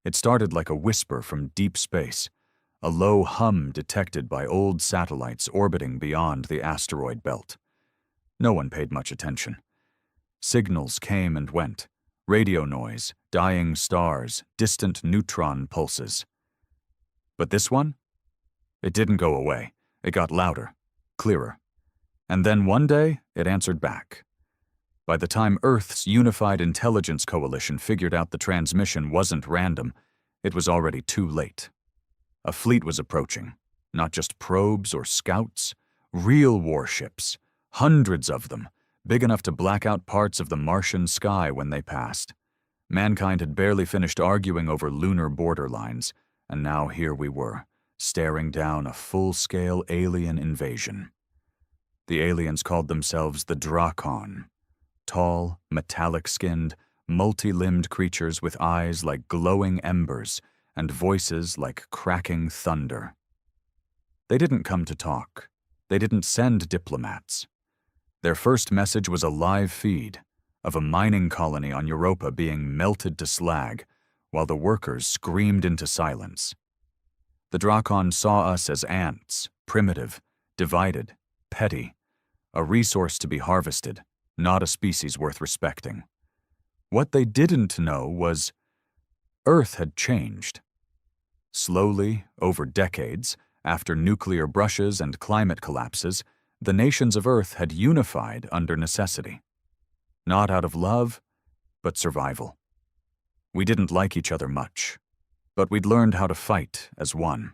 It started like a whisper from deep space, a low hum detected by old satellites orbiting beyond the asteroid belt. No one paid much attention. Signals came and went, radio noise, dying stars, distant neutron pulses. But this one? It didn't go away. It got louder, clearer. And then one day, it answered back. By the time Earth's Unified Intelligence Coalition figured out the transmission wasn't random, it was already too late. A fleet was approaching, not just probes or scouts, real warships, hundreds of them, big enough to black out parts of the Martian sky when they passed. Mankind had barely finished arguing over lunar borderlines, and now here we were, staring down a full-scale alien invasion. The aliens called themselves the Drakon. Tall, metallic-skinned, multi-limbed creatures with eyes like glowing embers and voices like cracking thunder. They didn't come to talk. They didn't send diplomats. Their first message was a live feed of a mining colony on Europa being melted to slag, while the workers screamed into silence. The Drakon saw us as ants, primitive, divided, petty, a resource to be harvested, not a species worth respecting. What they didn't know was Earth had changed. Slowly, over decades, after nuclear brushes and climate collapses, the nations of Earth had unified under necessity. Not out of love, but survival. We didn't like each other much, but we'd learned how to fight as one.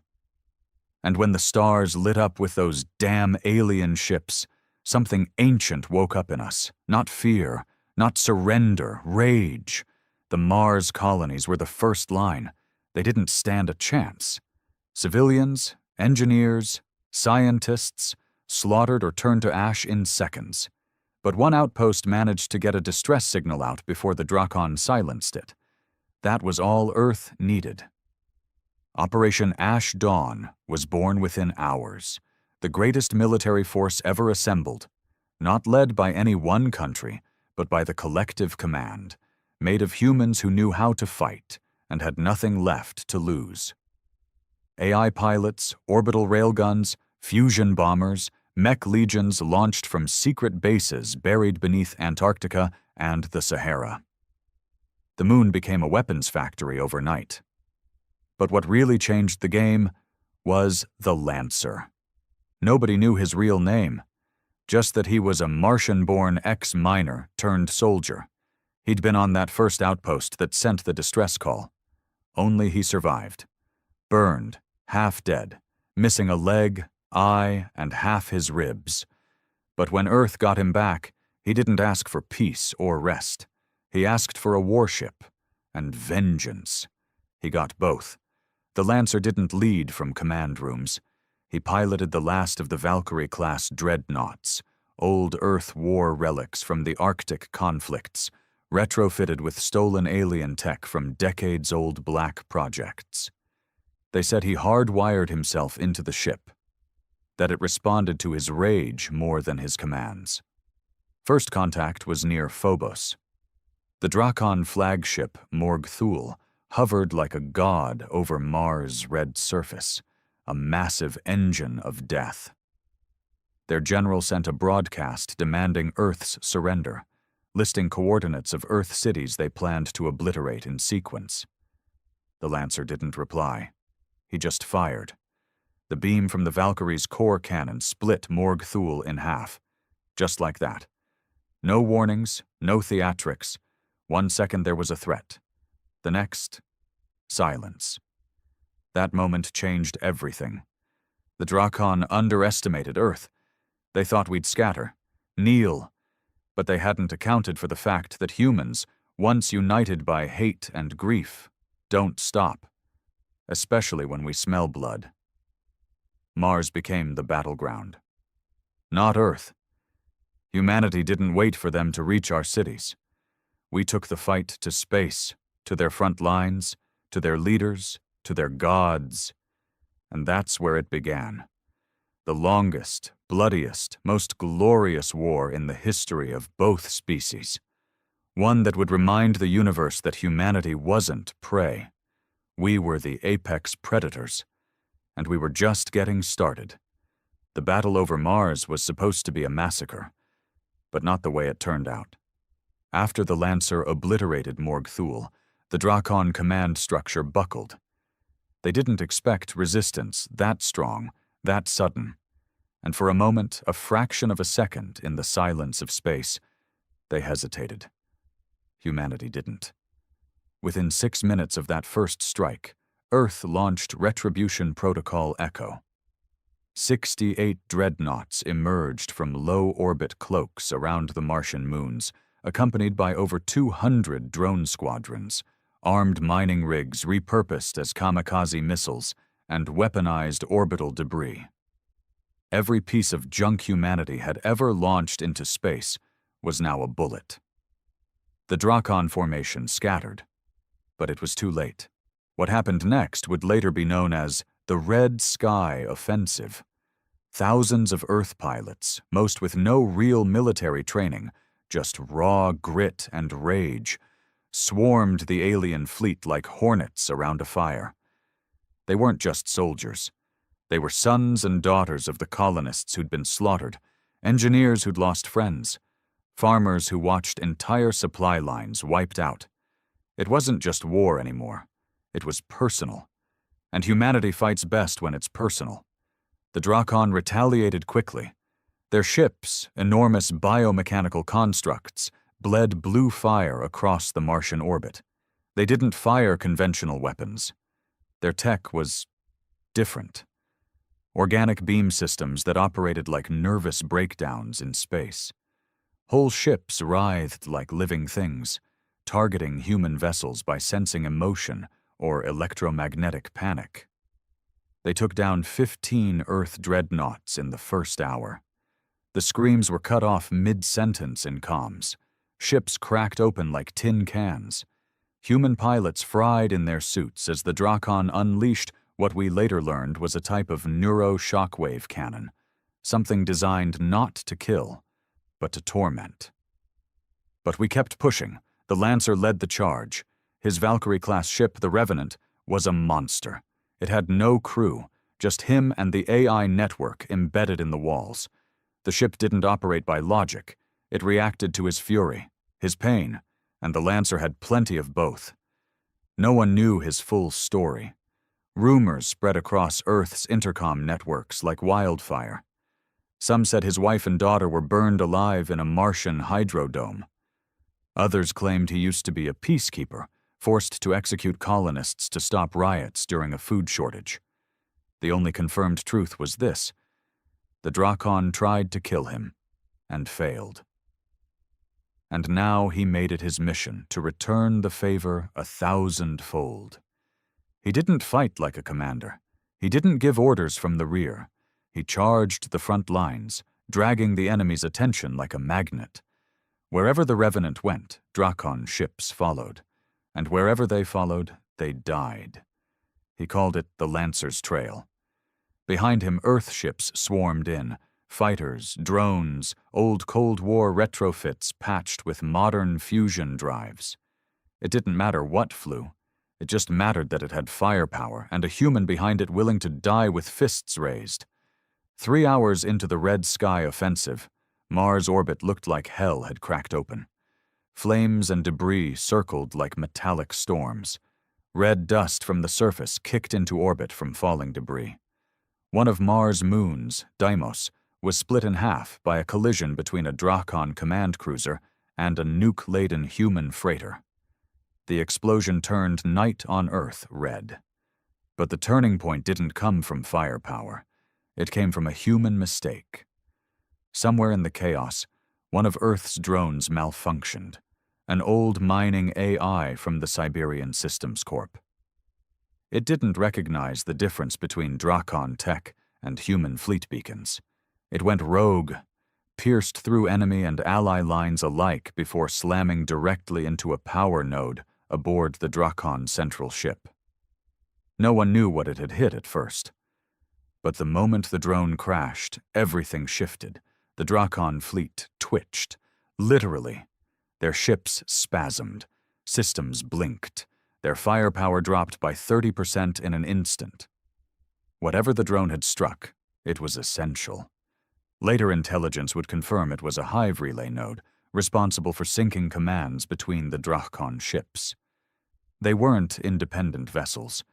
And when the stars lit up with those damn alien ships, something ancient woke up in us. Not fear, not surrender, rage. The Mars colonies were the first line. They didn't stand a chance. Civilians, engineers, scientists, slaughtered or turned to ash in seconds. But one outpost managed to get a distress signal out before the Drakon silenced it. That was all Earth needed. Operation Ash Dawn was born within hours, the greatest military force ever assembled, not led by any one country, but by the collective command, made of humans who knew how to fight and had nothing left to lose. AI pilots, orbital railguns, fusion bombers, mech legions launched from secret bases buried beneath Antarctica and the Sahara. The moon became a weapons factory overnight. But what really changed the game was the Lancer. Nobody knew his real name, just that he was a Martian-born ex-miner turned soldier. He'd been on that first outpost that sent the distress call. Only he survived. Burned, half dead, missing a leg, eye, and half his ribs. But when Earth got him back, he didn't ask for peace or rest. He asked for a warship and vengeance. He got both. The Lancer didn't lead from command rooms. He piloted the last of the Valkyrie-class dreadnoughts, old Earth war relics from the Arctic conflicts, retrofitted with stolen alien tech from decades-old black projects. They said he hardwired himself into the ship, that it responded to his rage more than his commands. First contact was near Phobos. The Drakon flagship, Morg Thul, hovered like a god over Mars' red surface, a massive engine of death. Their general sent a broadcast demanding Earth's surrender, listing coordinates of Earth cities they planned to obliterate in sequence. The Lancer didn't reply. He just fired. The beam from the Valkyrie's core cannon split Morg Thul in half, just like that. No warnings, no theatrics. 1 second there was a threat. The next, silence. That moment changed everything. The Drakon underestimated Earth. They thought we'd scatter, kneel, but they hadn't accounted for the fact that humans, once united by hate and grief, don't stop, especially when we smell blood. Mars became the battleground. Not Earth. Humanity didn't wait for them to reach our cities. We took the fight to space, to their front lines, to their leaders, to their gods. And that's where it began. The longest, bloodiest, most glorious war in the history of both species. One that would remind the universe that humanity wasn't prey. We were the apex predators, and we were just getting started. The battle over Mars was supposed to be a massacre, but not the way it turned out. After the Lancer obliterated Morg Thule, the Drakon command structure buckled. They didn't expect resistance that strong, that sudden, and for a moment, a fraction of a second in the silence of space, they hesitated. Humanity didn't. Within 6 minutes of that first strike, Earth launched Retribution Protocol Echo. 68 dreadnoughts emerged from low-orbit cloaks around the Martian moons, accompanied by over 200 drone squadrons, armed mining rigs repurposed as kamikaze missiles, and weaponized orbital debris. Every piece of junk humanity had ever launched into space was now a bullet. The Drakon formation scattered, but it was too late. What happened next would later be known as the Red Sky Offensive. Thousands of Earth pilots, most with no real military training, just raw grit and rage, swarmed the alien fleet like hornets around a fire. They weren't just soldiers. They were sons and daughters of the colonists who'd been slaughtered, engineers who'd lost friends, farmers who watched entire supply lines wiped out. It wasn't just war anymore. It was personal. And humanity fights best when it's personal. The Drakon retaliated quickly. Their ships, enormous biomechanical constructs, bled blue fire across the Martian orbit. They didn't fire conventional weapons. Their tech was different. Organic beam systems that operated like nervous breakdowns in space. Whole ships writhed like living things, targeting human vessels by sensing emotion or electromagnetic panic. They took down 15 Earth dreadnoughts in the first hour. The screams were cut off mid-sentence in comms. Ships cracked open like tin cans. Human pilots fried in their suits as the Drakon unleashed what we later learned was a type of neuro-shockwave cannon, something designed not to kill, but to torment. But we kept pushing. The Lancer led the charge. His Valkyrie-class ship, the Revenant, was a monster. It had no crew, just him and the AI network embedded in the walls. The ship didn't operate by logic. It reacted to his fury, his pain, and the Lancer had plenty of both. No one knew his full story. Rumors spread across Earth's intercom networks like wildfire. Some said his wife and daughter were burned alive in a Martian hydrodome. Others claimed he used to be a peacekeeper, forced to execute colonists to stop riots during a food shortage. The only confirmed truth was this: the Drakon tried to kill him, and failed. And now he made it his mission to return the favor 1,000-fold. He didn't fight like a commander. He didn't give orders from the rear. He charged the front lines, dragging the enemy's attention like a magnet. Wherever the Revenant went, Drakon ships followed. And wherever they followed, they died. He called it the Lancer's Trail. Behind him, Earth ships swarmed in, fighters, drones, old Cold War retrofits patched with modern fusion drives. It didn't matter what flew. It just mattered that it had firepower and a human behind it willing to die with fists raised. 3 hours into the Red Sky Offensive, Mars' orbit looked like hell had cracked open. Flames and debris circled like metallic storms. Red dust from the surface kicked into orbit from falling debris. One of Mars' moons, Deimos, was split in half by a collision between a Drakon command cruiser and a nuke-laden human freighter. The explosion turned night on Earth red. But the turning point didn't come from firepower. It came from a human mistake. Somewhere in the chaos, one of Earth's drones malfunctioned, an old mining AI from the Siberian Systems Corp. It didn't recognize the difference between Drakon tech and human fleet beacons. It went rogue, pierced through enemy and ally lines alike before slamming directly into a power node aboard the Drakon central ship. No one knew what it had hit at first. But the moment the drone crashed, everything shifted. The Drakon fleet twitched. Literally. Their ships spasmed. Systems blinked. Their firepower dropped by 30% in an instant. Whatever the drone had struck, it was essential. Later intelligence would confirm it was a hive relay node, responsible for syncing commands between the Drachon ships. They weren't independent vessels.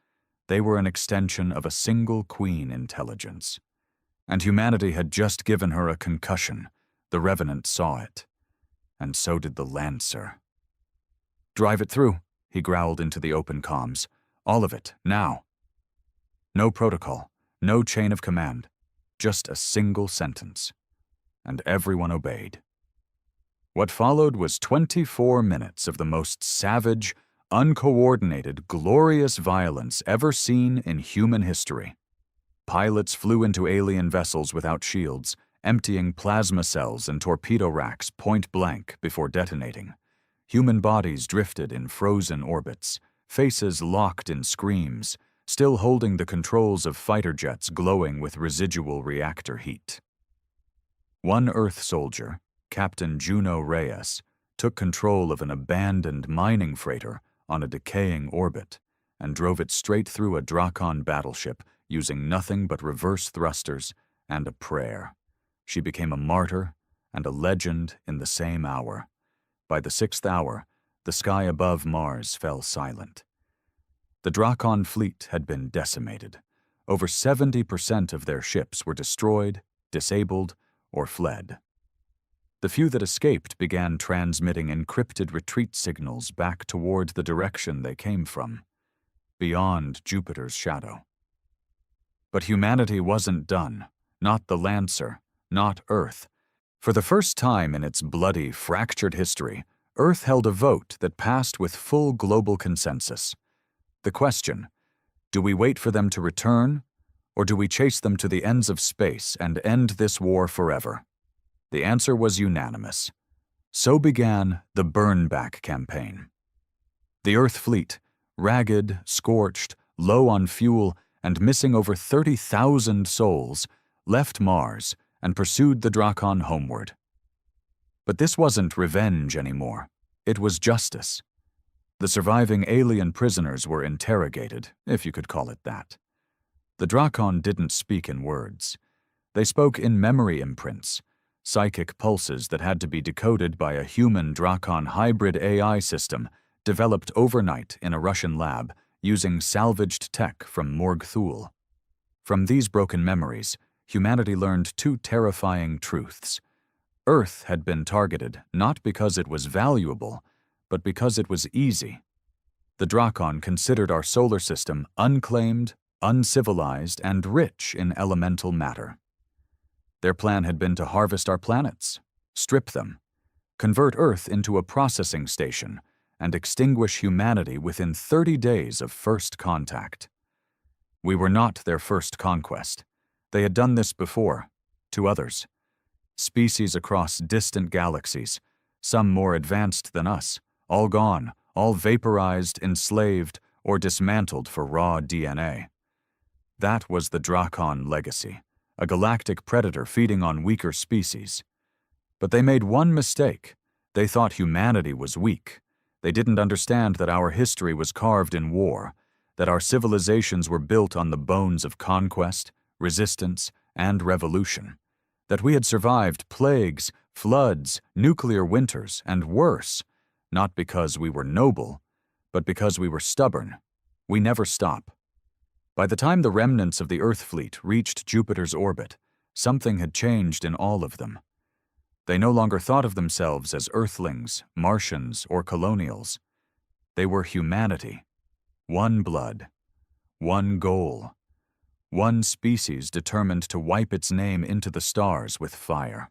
They were an extension of a single queen intelligence. And humanity had just given her a concussion. The Revenant saw it. And so did the Lancer. "Drive it through," he growled into the open comms. "All of it, now." No protocol, no chain of command, just a single sentence. And everyone obeyed. What followed was 24 minutes of the most savage, uncoordinated, glorious violence ever seen in human history. Pilots flew into alien vessels without shields, emptying plasma cells and torpedo racks point blank before detonating. Human bodies drifted in frozen orbits, faces locked in screams, still holding the controls of fighter jets glowing with residual reactor heat. One Earth soldier, Captain Juno Reyes, took control of an abandoned mining freighter on a decaying orbit and drove it straight through a Drachon battleship using nothing but reverse thrusters and a prayer. She became a martyr and a legend in the same hour. By the 6th hour, the sky above Mars fell silent. The Drachon fleet had been decimated. Over 70% of their ships were destroyed, disabled, or fled. The few that escaped began transmitting encrypted retreat signals back toward the direction they came from, beyond Jupiter's shadow. But humanity wasn't done, not the Lancer, not Earth. For the first time in its bloody, fractured history, Earth held a vote that passed with full global consensus. The question, do we wait for them to return, or do we chase them to the ends of space and end this war forever? The answer was unanimous. So began the Burn-Back campaign. The Earth fleet, ragged, scorched, low on fuel, and missing over 30,000 souls, left Mars and pursued the Drachon homeward. But this wasn't revenge anymore. It was justice. The surviving alien prisoners were interrogated, if you could call it that. The Drachon didn't speak in words. They spoke in memory imprints, psychic pulses that had to be decoded by a human-Drachon hybrid AI system developed overnight in a Russian lab using salvaged tech from Morg Thule. From these broken memories, humanity learned two terrifying truths. Earth had been targeted not because it was valuable, but because it was easy. The Drachon considered our solar system unclaimed, uncivilized, and rich in elemental matter. Their plan had been to harvest our planets, strip them, convert Earth into a processing station, and extinguish humanity within 30 days of first contact. We were not their first conquest. They had done this before, to others. Species across distant galaxies, some more advanced than us, all gone, all vaporized, enslaved, or dismantled for raw DNA. That was the Drachon legacy, a galactic predator feeding on weaker species. But they made one mistake. They thought humanity was weak. They didn't understand that our history was carved in war, that our civilizations were built on the bones of conquest, resistance, and revolution, that we had survived plagues, floods, nuclear winters, and worse, not because we were noble, but because we were stubborn. We never stop. By the time the remnants of the Earth fleet reached Jupiter's orbit, something had changed in all of them. They no longer thought of themselves as Earthlings, Martians, or colonials. They were humanity. One blood. One goal. One species determined to wipe its name into the stars with fire.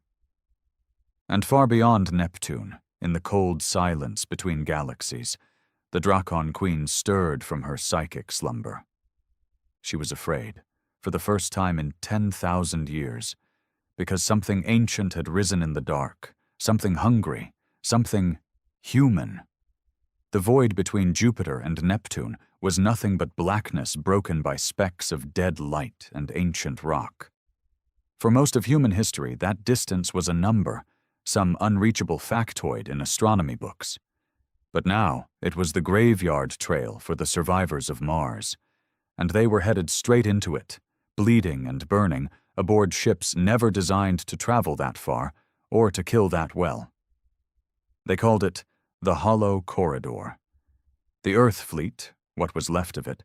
And far beyond Neptune, in the cold silence between galaxies, the Drachon Queen stirred from her psychic slumber. She was afraid, for the first time in 10,000 years, because something ancient had risen in the dark, something hungry, something human. The void between Jupiter and Neptune was nothing but blackness broken by specks of dead light and ancient rock. For most of human history, that distance was a number, some unreachable factoid in astronomy books. But now it was the graveyard trail for the survivors of Mars, and they were headed straight into it, bleeding and burning, aboard ships never designed to travel that far or to kill that well. They called it the Hollow Corridor. The Earth fleet, what was left of it,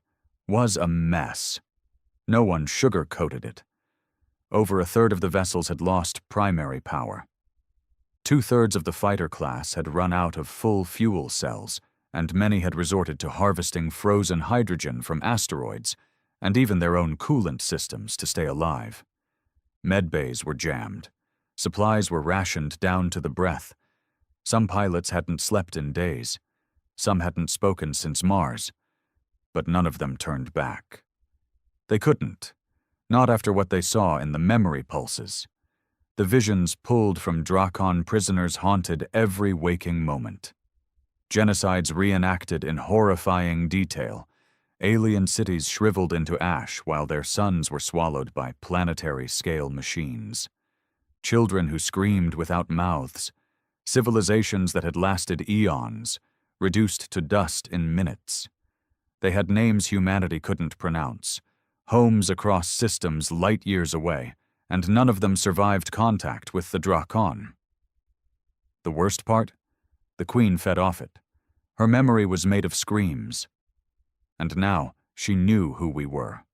was a mess. No one sugar-coated it. Over a third of the vessels had lost primary power. 2/3 of the fighter class had run out of full fuel cells, and many had resorted to harvesting frozen hydrogen from asteroids and even their own coolant systems to stay alive. Medbays were jammed. Supplies were rationed down to the breath. Some pilots hadn't slept in days. Some hadn't spoken since Mars. But none of them turned back. They couldn't. Not after what they saw in the memory pulses. The visions pulled from Drakon prisoners haunted every waking moment. Genocides reenacted in horrifying detail. Alien cities shriveled into ash while their suns were swallowed by planetary-scale machines. Children who screamed without mouths. Civilizations that had lasted eons, reduced to dust in minutes. They had names humanity couldn't pronounce, homes across systems light years away, and none of them survived contact with the Drakon. The worst part? The Queen fed off it. Her memory was made of screams. And now she knew who we were.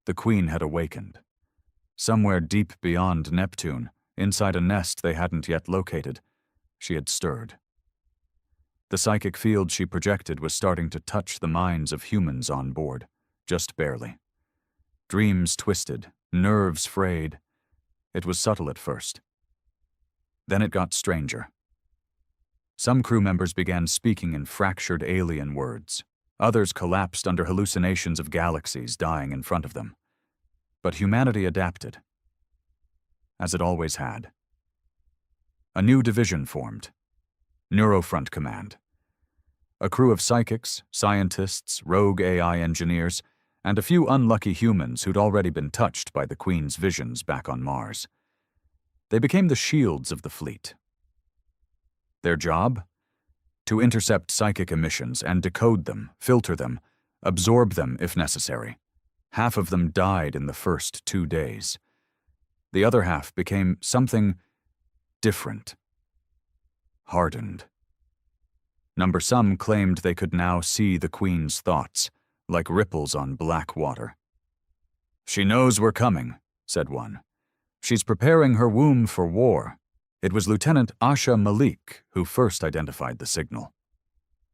The Queen had awakened. Somewhere deep beyond Neptune, inside a nest they hadn't yet located, she had stirred. The psychic field she projected was starting to touch the minds of humans on board, just barely. Dreams twisted, nerves frayed. It was subtle at first. Then it got stranger. Some crew members began speaking in fractured alien words. Others collapsed under hallucinations of galaxies dying in front of them. But humanity adapted, as it always had. A new division formed, Neurofront Command. A crew of psychics, scientists, rogue AI engineers, and a few unlucky humans who'd already been touched by the Queen's visions back on Mars. They became the shields of the fleet. Their job? To intercept psychic emissions and decode them, filter them, absorb them if necessary. Half of them died in the first 2 days. The other half became something different. Hardened. Some claimed they could now see the Queen's thoughts, like ripples on black water. "She knows we're coming," said one. "She's preparing her womb for war." It was Lieutenant Asha Malik who first identified the signal.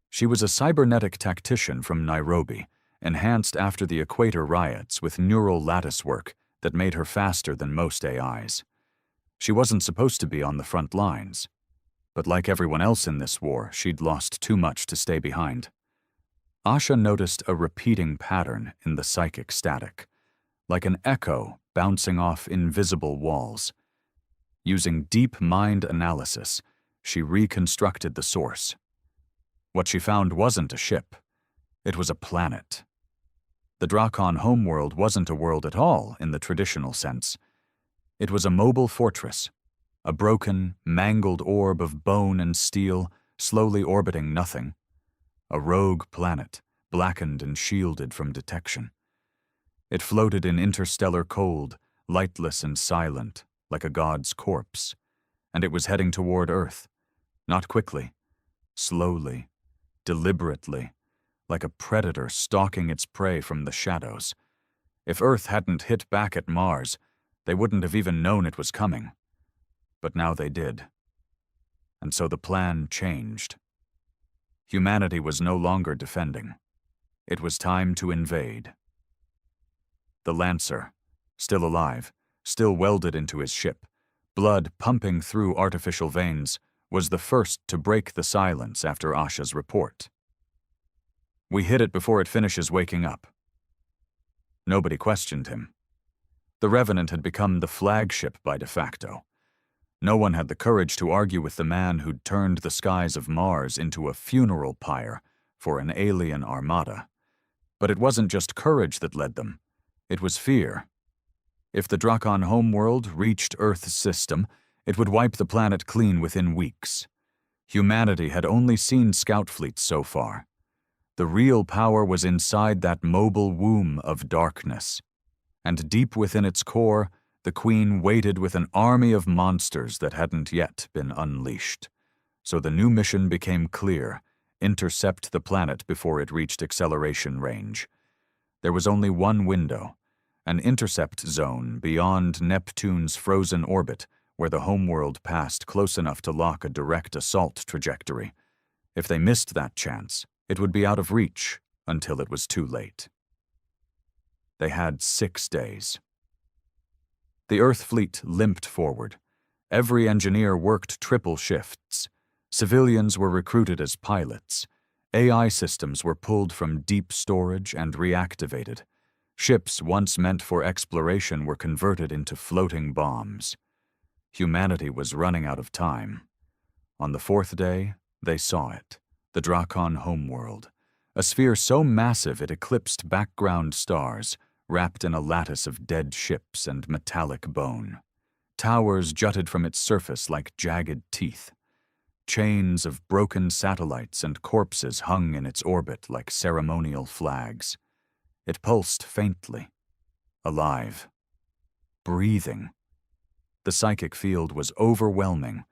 She was a cybernetic tactician from Nairobi, enhanced after the Equator riots with neural lattice work that made her faster than most AIs. She wasn't supposed to be on the front lines, but like everyone else in this war, she'd lost too much to stay behind. Asha noticed a repeating pattern in the psychic static, like an echo bouncing off invisible walls. Using deep mind analysis, she reconstructed the source. What she found wasn't a ship. It was a planet. The Drakon homeworld wasn't a world at all in the traditional sense. It was a mobile fortress, a broken, mangled orb of bone and steel slowly orbiting nothing. A rogue planet, blackened and shielded from detection. It floated in interstellar cold, lightless and silent, like a god's corpse, and it was heading toward Earth, not quickly, slowly, deliberately, like a predator stalking its prey from the shadows. If Earth hadn't hit back at Mars, they wouldn't have even known it was coming. But now they did. And so the plan changed. Humanity was no longer defending. It was time to invade. The Lancer, still alive, still welded into his ship, blood pumping through artificial veins, was the first to break the silence after Asha's report. "We hit it before it finishes waking up." Nobody questioned him. The Revenant had become the flagship by de facto. No one had the courage to argue with the man who'd turned the skies of Mars into a funeral pyre for an alien armada. But it wasn't just courage that led them. It was fear. If the Drakon homeworld reached Earth's system, it would wipe the planet clean within weeks. Humanity had only seen scout fleets so far. The real power was inside that mobile womb of darkness. And deep within its core, the Queen waited with an army of monsters that hadn't yet been unleashed. So the new mission became clear: intercept the planet before it reached acceleration range. There was only one window, an intercept zone beyond Neptune's frozen orbit, where the homeworld passed close enough to lock a direct assault trajectory. If they missed that chance, it would be out of reach until it was too late. They had 6 days. The Earth fleet limped forward. Every engineer worked triple shifts. Civilians were recruited as pilots. AI systems were pulled from deep storage and reactivated. Ships once meant for exploration were converted into floating bombs. Humanity was running out of time. On the 4th day, they saw it, the Drakon homeworld, a sphere so massive it eclipsed background stars, wrapped in a lattice of dead ships and metallic bone. Towers jutted from its surface like jagged teeth. Chains of broken satellites and corpses hung in its orbit like ceremonial flags. It pulsed faintly, alive, breathing. The psychic field was overwhelming.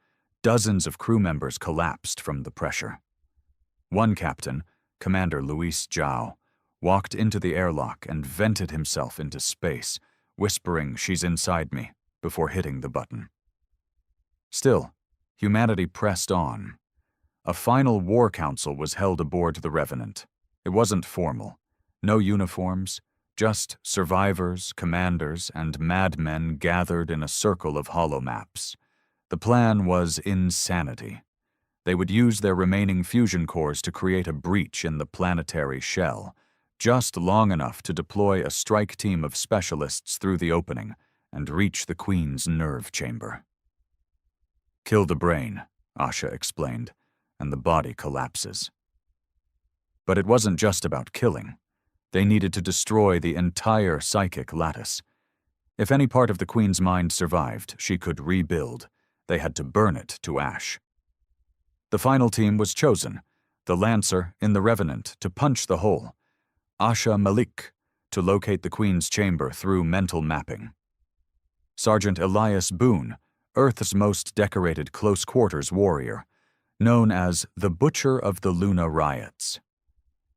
Dozens of crew members collapsed from the pressure. One captain, Commander Luis Zhao, walked into the airlock and vented himself into space, whispering, "She's inside me," before hitting the button. Still, humanity pressed on. A final war council was held aboard the Revenant. It wasn't formal. No uniforms, just survivors, commanders, and madmen gathered in a circle of holomaps. The plan was insanity. They would use their remaining fusion cores to create a breach in the planetary shell, just long enough to deploy a strike team of specialists through the opening and reach the Queen's nerve chamber. "Kill the brain," Asha explained, "and the body collapses." But it wasn't just about killing. They needed to destroy the entire psychic lattice. If any part of the Queen's mind survived, she could rebuild. They had to burn it to ash. The final team was chosen, the Lancer in the Revenant to punch the hole, Asha Malik to locate the Queen's chamber through mental mapping, Sergeant Elias Boone, Earth's most decorated close-quarters warrior, known as the Butcher of the Luna Riots,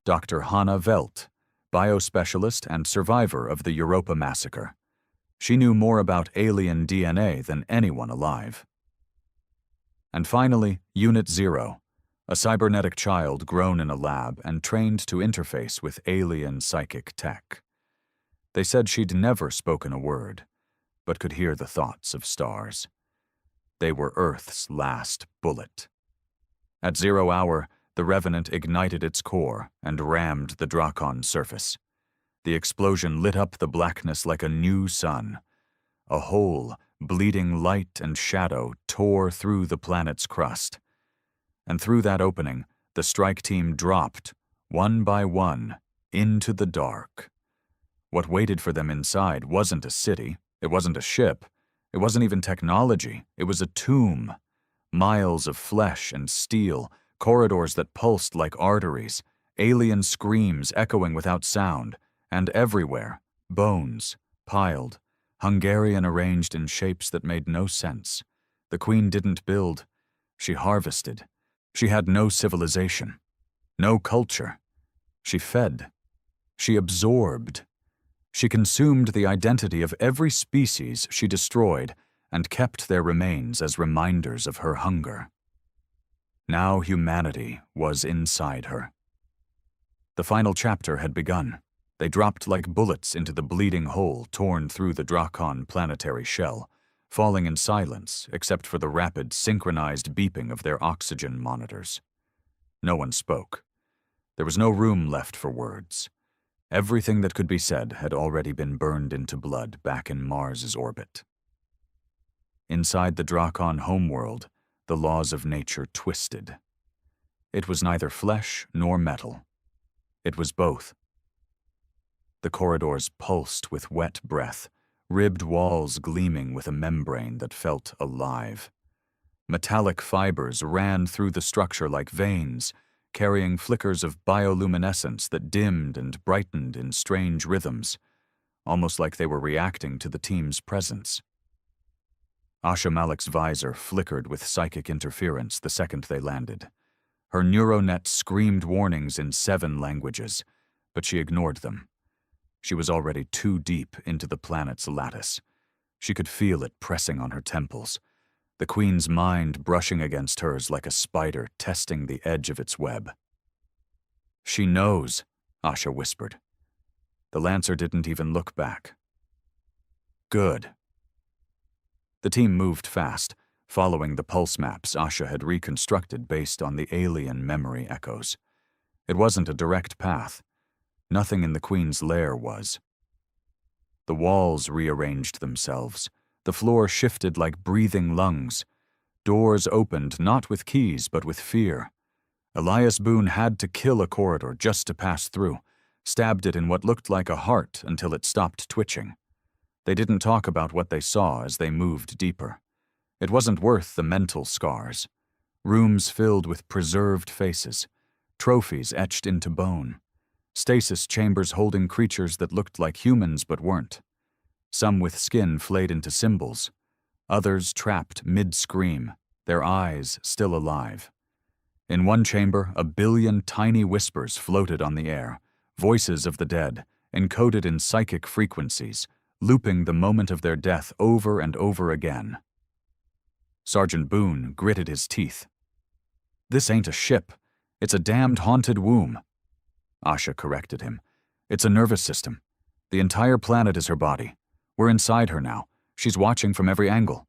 Dr. Hannah Velt, biospecialist and survivor of the Europa massacre. She knew more about alien DNA than anyone alive. And finally, Unit 0, a cybernetic child grown in a lab and trained to interface with alien psychic tech. They said she'd never spoken a word, but could hear the thoughts of stars. They were Earth's last bullet. At 0 hour, the Revenant ignited its core and rammed the Drakon surface. The explosion lit up the blackness like a new sun. A hole, bleeding light and shadow, tore through the planet's crust. And through that opening, the strike team dropped, one by one, into the dark. What waited for them inside wasn't a city, it wasn't a ship, it wasn't even technology, it was a tomb. Miles of flesh and steel, corridors that pulsed like arteries, alien screams echoing without sound, and everywhere, bones, piled, Hungarian arranged in shapes that made no sense. The Queen didn't build, she harvested. She had no civilization, no culture. She fed. She absorbed. She consumed the identity of every species she destroyed and kept their remains as reminders of her hunger. Now humanity was inside her. The final chapter had begun. They dropped like bullets into the bleeding hole torn through the Drakon planetary shell, falling in silence except for the rapid, synchronized beeping of their oxygen monitors. No one spoke. There was no room left for words. Everything that could be said had already been burned into blood back in Mars's orbit. Inside the Drakon homeworld, the laws of nature twisted. It was neither flesh nor metal. It was both. The corridors pulsed with wet breath, ribbed walls gleaming with a membrane that felt alive. Metallic fibers ran through the structure like veins, carrying flickers of bioluminescence that dimmed and brightened in strange rhythms, almost like they were reacting to the team's presence. Asha Malik's visor flickered with psychic interference the second they landed. Her neuronet screamed warnings in 7 languages, but she ignored them. She was already too deep into the planet's lattice. She could feel it pressing on her temples, the Queen's mind brushing against hers like a spider testing the edge of its web. "She knows," Asha whispered. The Lancer didn't even look back. "Good." The team moved fast, following the pulse maps Asha had reconstructed based on the alien memory echoes. It wasn't a direct path. Nothing in the Queen's lair was. The walls rearranged themselves. The floor shifted like breathing lungs. Doors opened not with keys but with fear. Elias Boone had to kill a corridor just to pass through, stabbed it in what looked like a heart until it stopped twitching. They didn't talk about what they saw as they moved deeper. It wasn't worth the mental scars. Rooms filled with preserved faces, trophies etched into bone, stasis chambers holding creatures that looked like humans but weren't. Some with skin flayed into symbols, others trapped mid-scream, their eyes still alive. In one chamber, 1 billion tiny whispers floated on the air, voices of the dead, encoded in psychic frequencies, looping the moment of their death over and over again. Sergeant Boone gritted his teeth. "This ain't a ship. It's a damned haunted womb." Asha corrected him. "It's a nervous system. The entire planet is her body. We're inside her now. She's watching from every angle."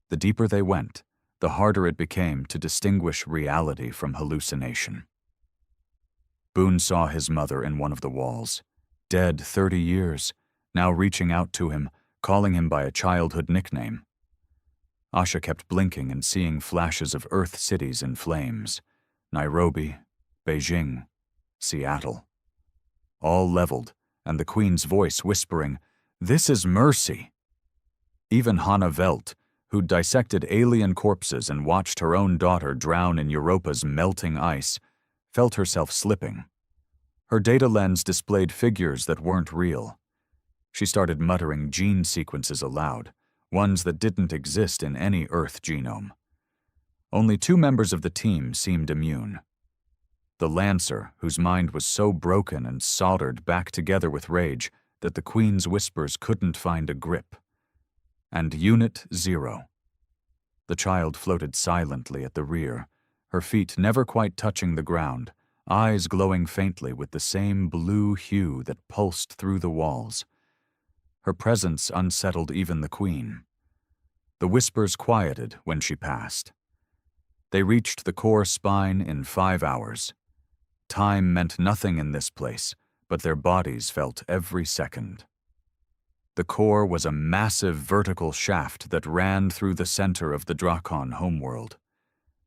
The deeper they went, the harder it became to distinguish reality from hallucination. Boone saw his mother in one of the walls, dead 30 years, now reaching out to him, calling him by a childhood nickname. Asha kept blinking and seeing flashes of Earth cities in flames. Nairobi, Beijing, Seattle. All leveled, and the Queen's voice whispering, "This is mercy." Even Hannah Velt, who'd dissected alien corpses and watched her own daughter drown in Europa's melting ice, felt herself slipping. Her data lens displayed figures that weren't real. She started muttering gene sequences aloud, ones that didn't exist in any Earth genome. Only 2 members of the team seemed immune. The Lancer, whose mind was so broken and soldered back together with rage that the Queen's whispers couldn't find a grip. And Unit 0. The child floated silently at the rear, her feet never quite touching the ground, eyes glowing faintly with the same blue hue that pulsed through the walls. Her presence unsettled even the Queen. The whispers quieted when she passed. They reached the core spine in 5 hours. Time meant nothing in this place, but their bodies felt every second. The core was a massive vertical shaft that ran through the center of the Drakon homeworld.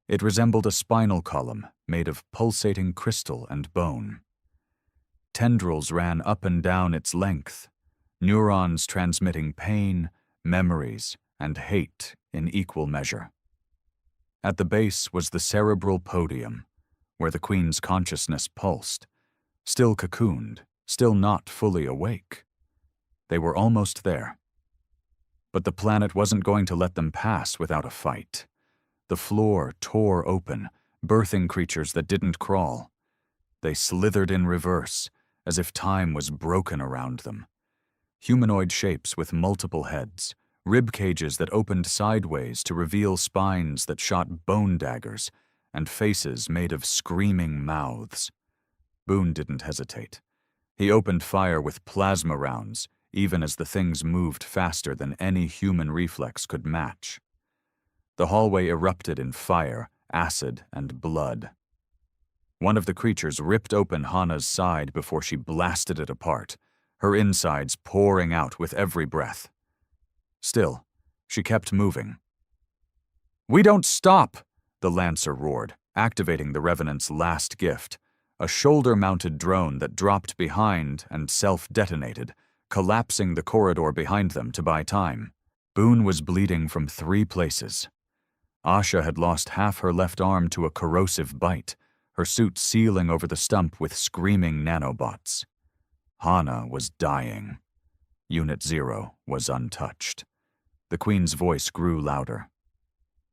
It resembled a spinal column made of pulsating crystal and bone. Tendrils ran up and down its length, neurons transmitting pain, memories, and hate in equal measure. At the base was the cerebral podium, where the Queen's consciousness pulsed, still cocooned, still not fully awake. They were almost there. But the planet wasn't going to let them pass without a fight. The floor tore open, birthing creatures that didn't crawl. They slithered in reverse, as if time was broken around them. Humanoid shapes with multiple heads, rib cages that opened sideways to reveal spines that shot bone daggers, and faces made of screaming mouths. Boone didn't hesitate. He opened fire with plasma rounds, even as the things moved faster than any human reflex could match. The hallway erupted in fire, acid, and blood. One of the creatures ripped open Hannah's side before she blasted it apart, her insides pouring out with every breath. Still, she kept moving. "We don't stop!" the Lancer roared, activating the Revenant's last gift, a shoulder-mounted drone that dropped behind and self-detonated, collapsing the corridor behind them to buy time. Boone was bleeding from 3 places. Asha had lost half her left arm to a corrosive bite, her suit sealing over the stump with screaming nanobots. Hana was dying. Unit 0 was untouched. The Queen's voice grew louder.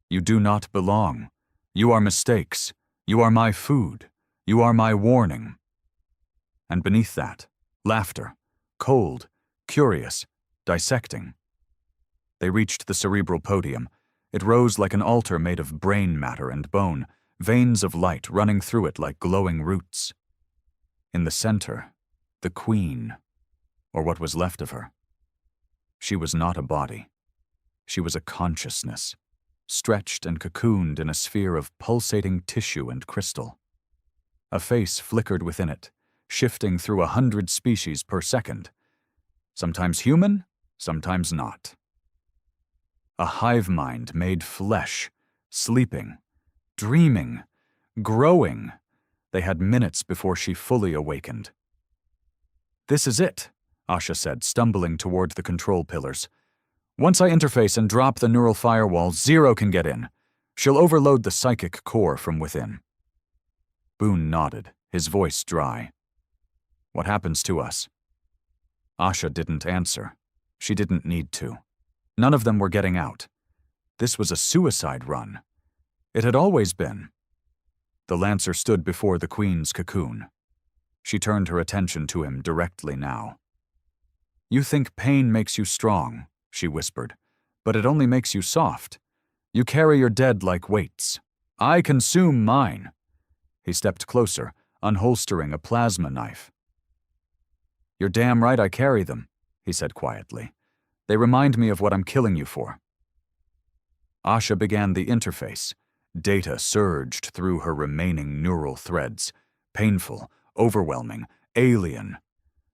"You do not belong. You are mistakes. You are my food. You are my warning." And beneath that, laughter, cold, curious, dissecting. They reached the cerebral podium. It rose like an altar made of brain matter and bone, veins of light running through it like glowing roots. In the center, the Queen, or what was left of her. She was not a body. She was a consciousness, stretched and cocooned in a sphere of pulsating tissue and crystal. A face flickered within it, shifting through 100 species per second. Sometimes human, sometimes not. A hive mind made flesh, sleeping, dreaming, growing. They had minutes before she fully awakened. "This is it," Asha said, stumbling toward the control pillars. "Once I interface and drop the neural firewall, 0 can get in. She'll overload the psychic core from within." Boone nodded, his voice dry. "What happens to us?" Asha didn't answer. She didn't need to. None of them were getting out. This was a suicide run. It had always been. The Lancer stood before the Queen's cocoon. She turned her attention to him directly now. "You think pain makes you strong," she whispered, "but it only makes you soft. You carry your dead like weights. I consume mine." He stepped closer, unholstering a plasma knife. "You're damn right I carry them," he said quietly. "They remind me of what I'm killing you for." Asha began the interface. Data surged through her remaining neural threads. Painful, overwhelming, alien.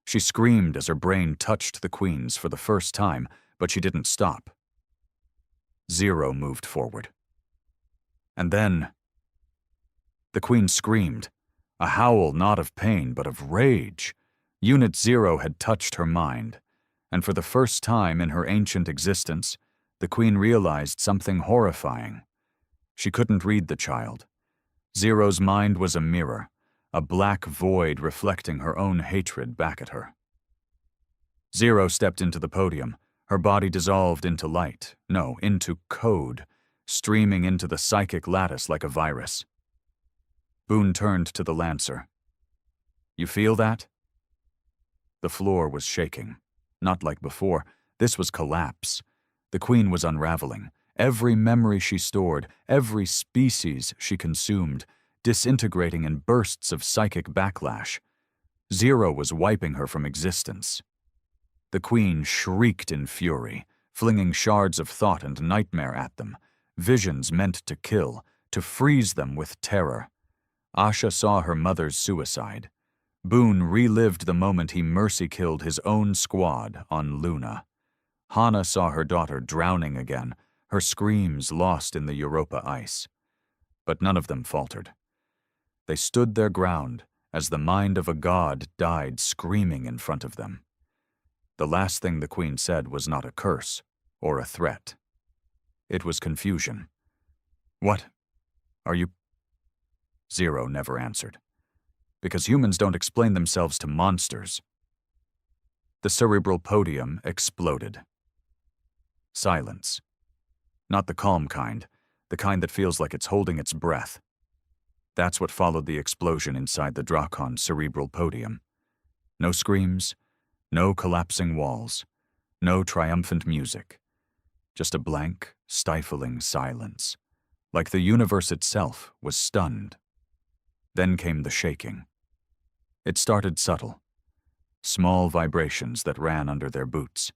She screamed as her brain touched the Queen's for the first time, but she didn't stop. 0 moved forward. And then the Queen screamed, a howl not of pain but of rage. Unit 0 had touched her mind, and for the first time in her ancient existence, the Queen realized something horrifying. She couldn't read the child. 0's mind was a mirror, a black void reflecting her own hatred back at her. 0 stepped into the podium, her body dissolved into light, no, into code, streaming into the psychic lattice like a virus. Boone turned to the Lancer. "You feel that?" The floor was shaking. Not like before. This was collapse. The Queen was unraveling. Every memory she stored, every species she consumed, disintegrating in bursts of psychic backlash. 0 was wiping her from existence. The Queen shrieked in fury, flinging shards of thought and nightmare at them, visions meant to kill, to freeze them with terror. Asha saw her mother's suicide. Boone relived the moment he mercy-killed his own squad on Luna. Hana saw her daughter drowning again, her screams lost in the Europa ice. But none of them faltered. They stood their ground as the mind of a god died screaming in front of them. The last thing the Queen said was not a curse or a threat. It was confusion. "What? Are you—" 0 never answered. Because humans don't explain themselves to monsters. The cerebral podium exploded. Silence. Not the calm kind, the kind that feels like it's holding its breath. That's what followed the explosion inside the Drakon cerebral podium. No screams, no collapsing walls, no triumphant music. Just a blank, stifling silence, like the universe itself was stunned. Then came the shaking. It started subtle, small vibrations that ran under their boots.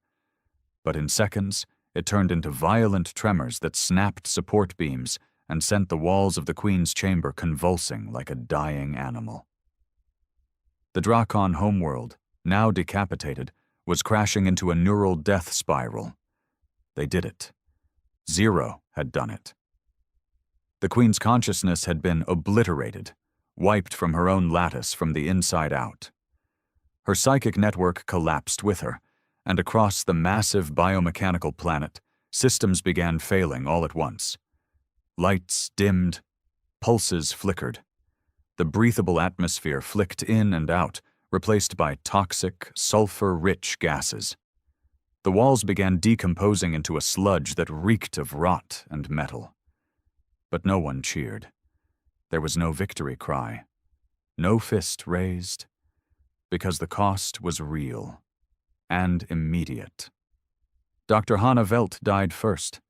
But in seconds, it turned into violent tremors that snapped support beams and sent the walls of the Queen's chamber convulsing like a dying animal. The Drakon homeworld, now decapitated, was crashing into a neural death spiral. They did it. 0 had done it. The Queen's consciousness had been obliterated, wiped from her own lattice from the inside out. Her psychic network collapsed with her, and across the massive biomechanical planet, systems began failing all at once. Lights dimmed, pulses flickered. The breathable atmosphere flicked in and out, replaced by toxic, sulfur-rich gases. The walls began decomposing into a sludge that reeked of rot and metal. But no one cheered. There was no victory cry, no fist raised, because the cost was real and immediate. Dr. Hannah Welt died first.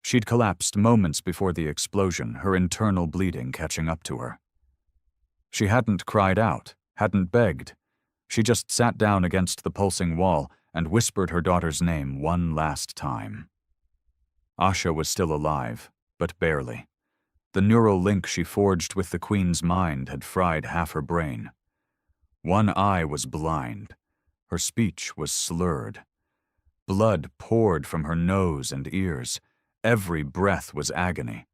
She'd collapsed moments before the explosion, her internal bleeding catching up to her. She hadn't cried out, hadn't begged. She just sat down against the pulsing wall and whispered her daughter's name one last time. Asha was still alive, but barely. The neural link she forged with the Queen's mind had fried half her brain. One eye was blind. Her speech was slurred. Blood poured from her nose and ears. Every breath was agony.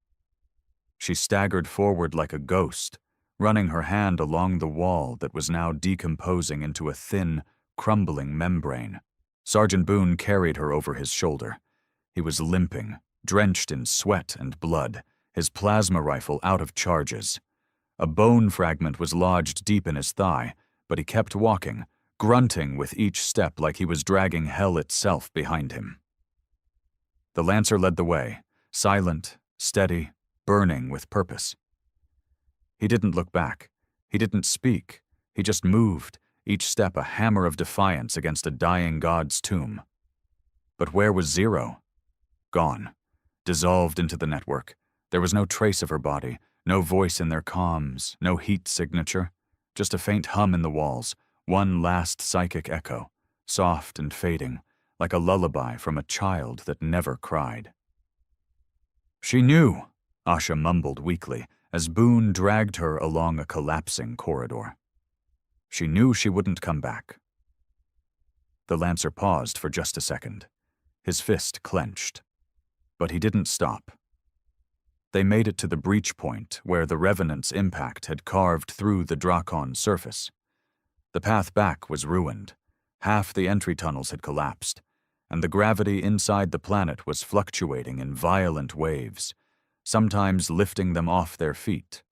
She staggered forward like a ghost, running her hand along the wall that was now decomposing into a thin, crumbling membrane. Sergeant Boone carried her over his shoulder. He was limping, drenched in sweat and blood, his plasma rifle out of charges. A bone fragment was lodged deep in his thigh, but he kept walking, grunting with each step like he was dragging hell itself behind him. The Lancer led the way, silent, steady, burning with purpose. He didn't look back. He didn't speak. He just moved, each step a hammer of defiance against a dying god's tomb. But where was Zero? Gone. Dissolved into the network. There was no trace of her body, no voice in their comms, no heat signature, just a faint hum in the walls, one last psychic echo, soft and fading, like a lullaby from a child that never cried. She knew, Asha mumbled weakly, as Boone dragged her along a collapsing corridor. She knew she wouldn't come back. The Lancer paused for just a second, his fist clenched. But he didn't stop. They made it to the breach point where the Revenant's impact had carved through the Drakon surface. The path back was ruined. Half the entry tunnels had collapsed, and the gravity inside the planet was fluctuating in violent waves, sometimes lifting them off their feet,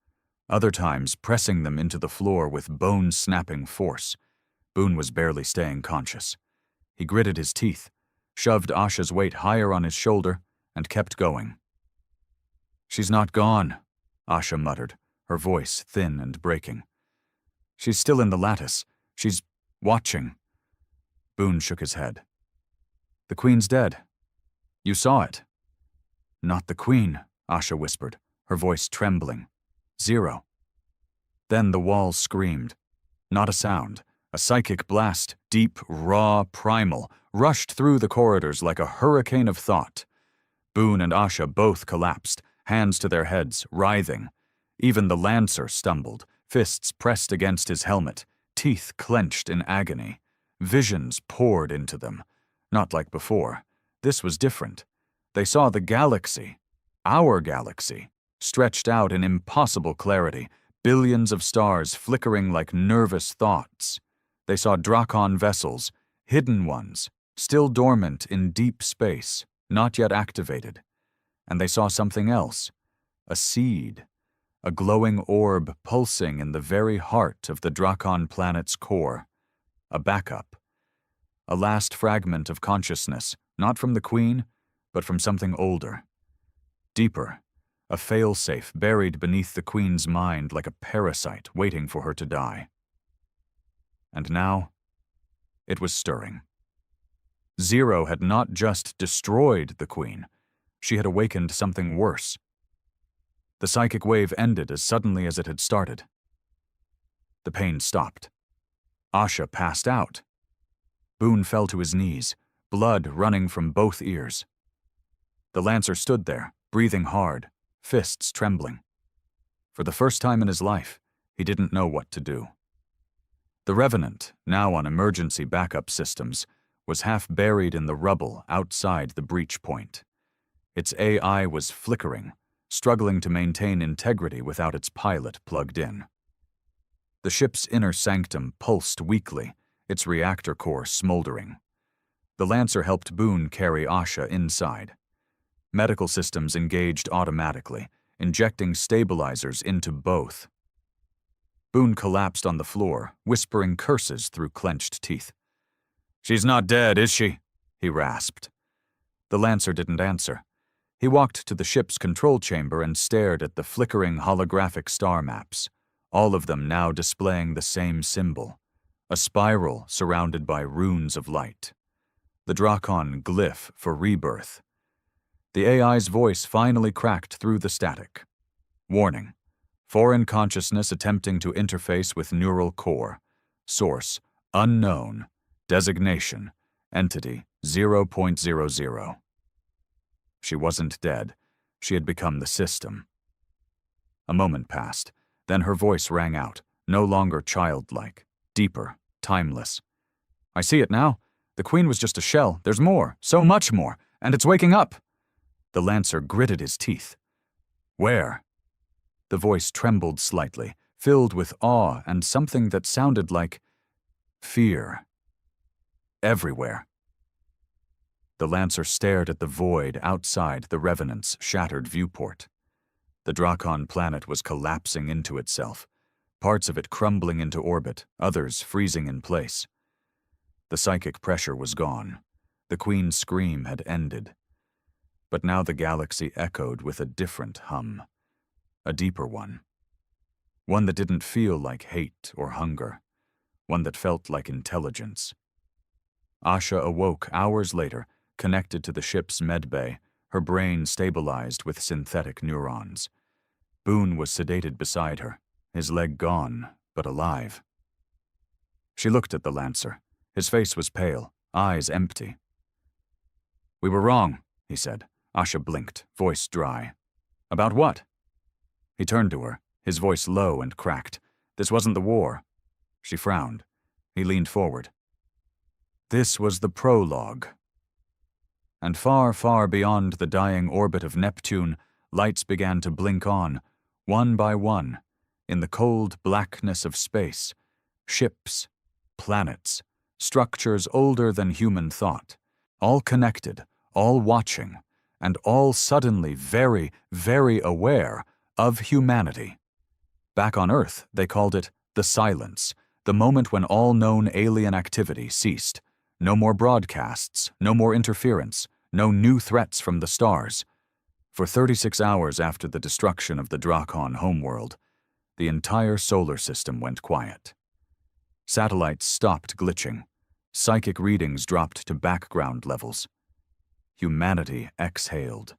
other times pressing them into the floor with bone-snapping force. Boone was barely staying conscious. He gritted his teeth, shoved Asha's weight higher on his shoulder, and kept going. "She's not gone," Asha muttered, her voice thin and breaking. "She's still in the lattice. She's watching." Boone shook his head. "The Queen's dead. You saw it." "Not the Queen," Asha whispered, her voice trembling. "Zero." Then the wall screamed. Not a sound. A psychic blast, deep, raw, primal, rushed through the corridors like a hurricane of thought. Boone and Asha both collapsed, hands to their heads, writhing. Even the Lancer stumbled, fists pressed against his helmet, teeth clenched in agony. Visions poured into them. Not like before. This was different. They saw the galaxy, our galaxy, stretched out in impossible clarity, billions of stars flickering like nervous thoughts. They saw Drakon vessels, hidden ones, still dormant in deep space, not yet activated. And they saw something else, a seed, a glowing orb pulsing in the very heart of the Drakon planet's core, a backup, a last fragment of consciousness, not from the Queen, but from something older, deeper, a failsafe buried beneath the Queen's mind like a parasite waiting for her to die. And now, it was stirring. Zero had not just destroyed the Queen, she had awakened something worse. The psychic wave ended as suddenly as it had started. The pain stopped. Asha passed out. Boone fell to his knees, blood running from both ears. The Lancer stood there, breathing hard, fists trembling. For the first time in his life, he didn't know what to do. The Revenant, now on emergency backup systems, was half buried in the rubble outside the breach point. Its AI was flickering, struggling to maintain integrity without its pilot plugged in. The ship's inner sanctum pulsed weakly, its reactor core smoldering. The Lancer helped Boone carry Asha inside. Medical systems engaged automatically, injecting stabilizers into both. Boone collapsed on the floor, whispering curses through clenched teeth. "She's not dead, is she?" he rasped. The Lancer didn't answer. He walked to the ship's control chamber and stared at the flickering holographic star maps, all of them now displaying the same symbol, a spiral surrounded by runes of light. The Drakon glyph for rebirth. The AI's voice finally cracked through the static. Warning: foreign consciousness attempting to interface with neural core. Source: unknown. Designation: entity 0.00. She wasn't dead. She had become the system. A moment passed. Then her voice rang out, no longer childlike, deeper, timeless. "I see it now. The Queen was just a shell. There's more, so much more, and it's waking up." The Lancer gritted his teeth. "Where?" The voice trembled slightly, filled with awe and something that sounded like fear. "Everywhere." The Lancer stared at the void outside the Revenant's shattered viewport. The Drakon planet was collapsing into itself, parts of it crumbling into orbit, others freezing in place. The psychic pressure was gone. The Queen's scream had ended. But now the galaxy echoed with a different hum, a deeper one. One that didn't feel like hate or hunger, one that felt like intelligence. Asha awoke hours later, connected to the ship's medbay, her brain stabilized with synthetic neurons. Boone was sedated beside her, his leg gone, but alive. She looked at the Lancer. His face was pale, eyes empty. "We were wrong," he said. Asha blinked, voice dry. "About what?" He turned to her, his voice low and cracked. "This wasn't the war." She frowned. He leaned forward. "This was the prologue." And far, far beyond the dying orbit of Neptune, lights began to blink on, one by one, in the cold blackness of space. Ships, planets, structures older than human thought, all connected, all watching, and all suddenly very, very aware of humanity. Back on Earth, they called it the silence, the moment when all known alien activity ceased. No more broadcasts, no more interference, no new threats from the stars. For 36 hours after the destruction of the Drakon homeworld, the entire solar system went quiet. Satellites stopped glitching. Psychic readings dropped to background levels. Humanity exhaled.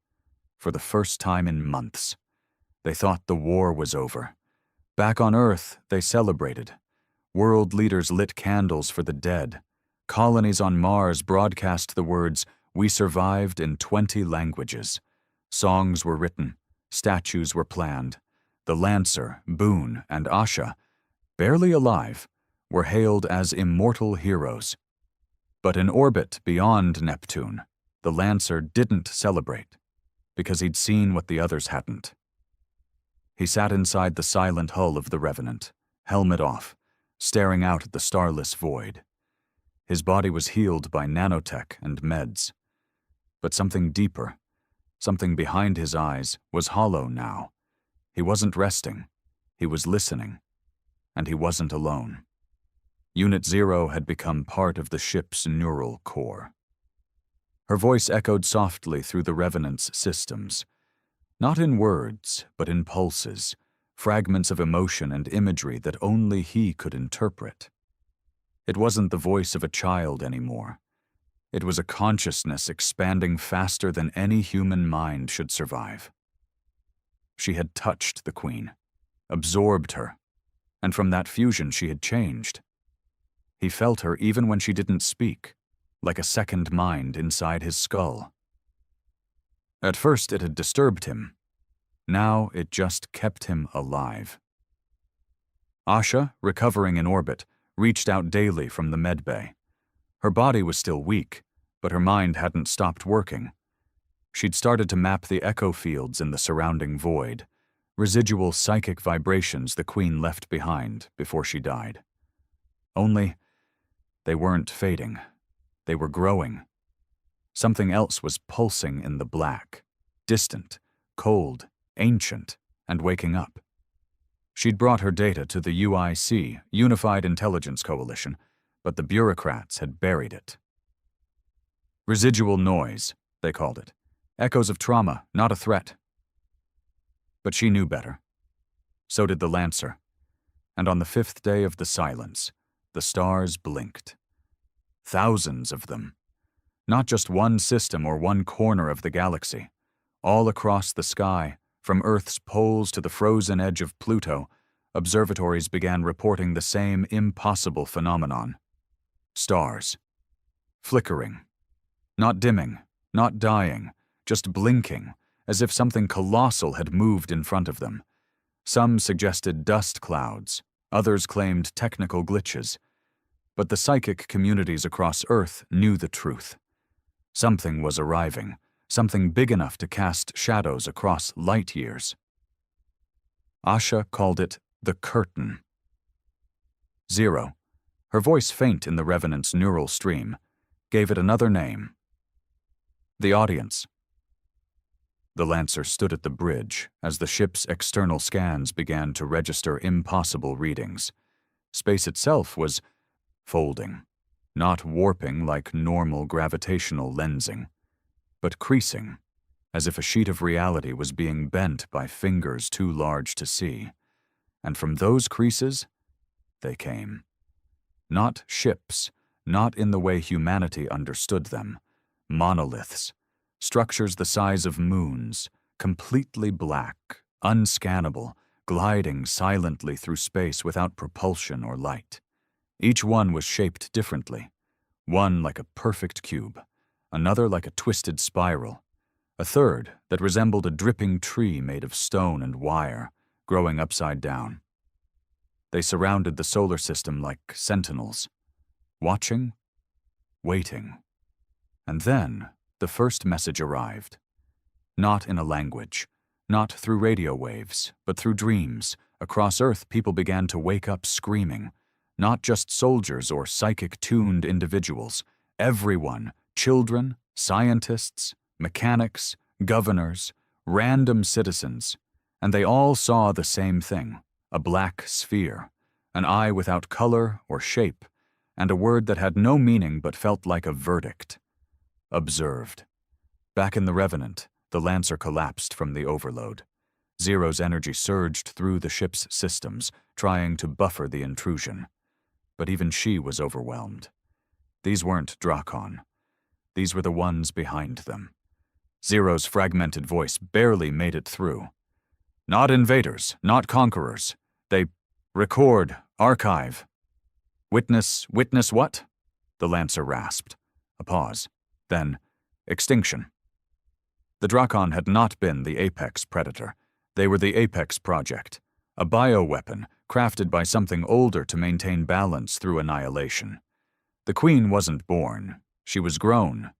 For the first time in months. They thought the war was over. Back on Earth, they celebrated. World leaders lit candles for the dead. Colonies on Mars broadcast the words, "We survived," in 20 languages. Songs were written. Statues were planned. The Lancer, Boone, and Asha, barely alive, were hailed as immortal heroes. But in orbit beyond Neptune, the Lancer didn't celebrate, because he'd seen what the others hadn't. He sat inside the silent hull of the Revenant, helmet off, staring out at the starless void. His body was healed by nanotech and meds. But something deeper, something behind his eyes, was hollow now. He wasn't resting. He was listening. And he wasn't alone. Unit 0 had become part of the ship's neural core. Her voice echoed softly through the Revenant's systems. Not in words, but in pulses, fragments of emotion and imagery that only he could interpret. It wasn't the voice of a child anymore. It was a consciousness expanding faster than any human mind should survive. She had touched the Queen, absorbed her, and from that fusion she had changed. He felt her even when she didn't speak, like a second mind inside his skull. At first it had disturbed him. Now it just kept him alive. Asha, recovering in orbit, reached out daily from the medbay. Her body was still weak, but her mind hadn't stopped working. She'd started to map the echo fields in the surrounding void, residual psychic vibrations the Queen left behind before she died. Only, they weren't fading. They were growing. Something else was pulsing in the black, distant, cold, ancient, and waking up. She'd brought her data to the UIC, Unified Intelligence Coalition, but the bureaucrats had buried it. Residual noise, they called it. Echoes of trauma, not a threat. But she knew better. So did the Lancer. And on the 5th day of the silence, the stars blinked. Thousands of them. Not just one system or one corner of the galaxy. All across the sky, from Earth's poles to the frozen edge of Pluto, observatories began reporting the same impossible phenomenon. Stars. Flickering. Not dimming, not dying, just blinking, as if something colossal had moved in front of them. Some suggested dust clouds, others claimed technical glitches. But the psychic communities across Earth knew the truth. Something was arriving, something big enough to cast shadows across light years. Asha called it the curtain. Zero, her voice faint in the Revenant's neural stream, gave it another name. The audience. The Lancer stood at the bridge as the ship's external scans began to register impossible readings. Space itself was folding, not warping like normal gravitational lensing, but creasing, as if a sheet of reality was being bent by fingers too large to see. And from those creases, they came. Not ships, not in the way humanity understood them. Monoliths, structures the size of moons, completely black, unscannable, gliding silently through space without propulsion or light. Each one was shaped differently, one like a perfect cube, another like a twisted spiral, a third that resembled a dripping tree made of stone and wire, growing upside down. They surrounded the solar system like sentinels, watching, waiting. And then the first message arrived. Not in a language, not through radio waves, but through dreams. Across Earth, people began to wake up screaming. Not just soldiers or psychic-tuned individuals. Everyone, children, scientists, mechanics, governors, random citizens. And they all saw the same thing, a black sphere, an eye without color or shape, and a word that had no meaning but felt like a verdict. Observed. Back in the Revenant, the Lancer collapsed from the overload. Zero's energy surged through the ship's systems, trying to buffer the intrusion. But even she was overwhelmed. These weren't Drakon. These were the ones behind them. Zero's fragmented voice barely made it through. Not invaders, not conquerors. They record, archive. Witness what? The Lancer rasped. A pause. Then, extinction. The Drakon had not been the apex predator. They were the Apex Project, a bioweapon crafted by something older to maintain balance through annihilation. The Queen wasn't born. She was grown,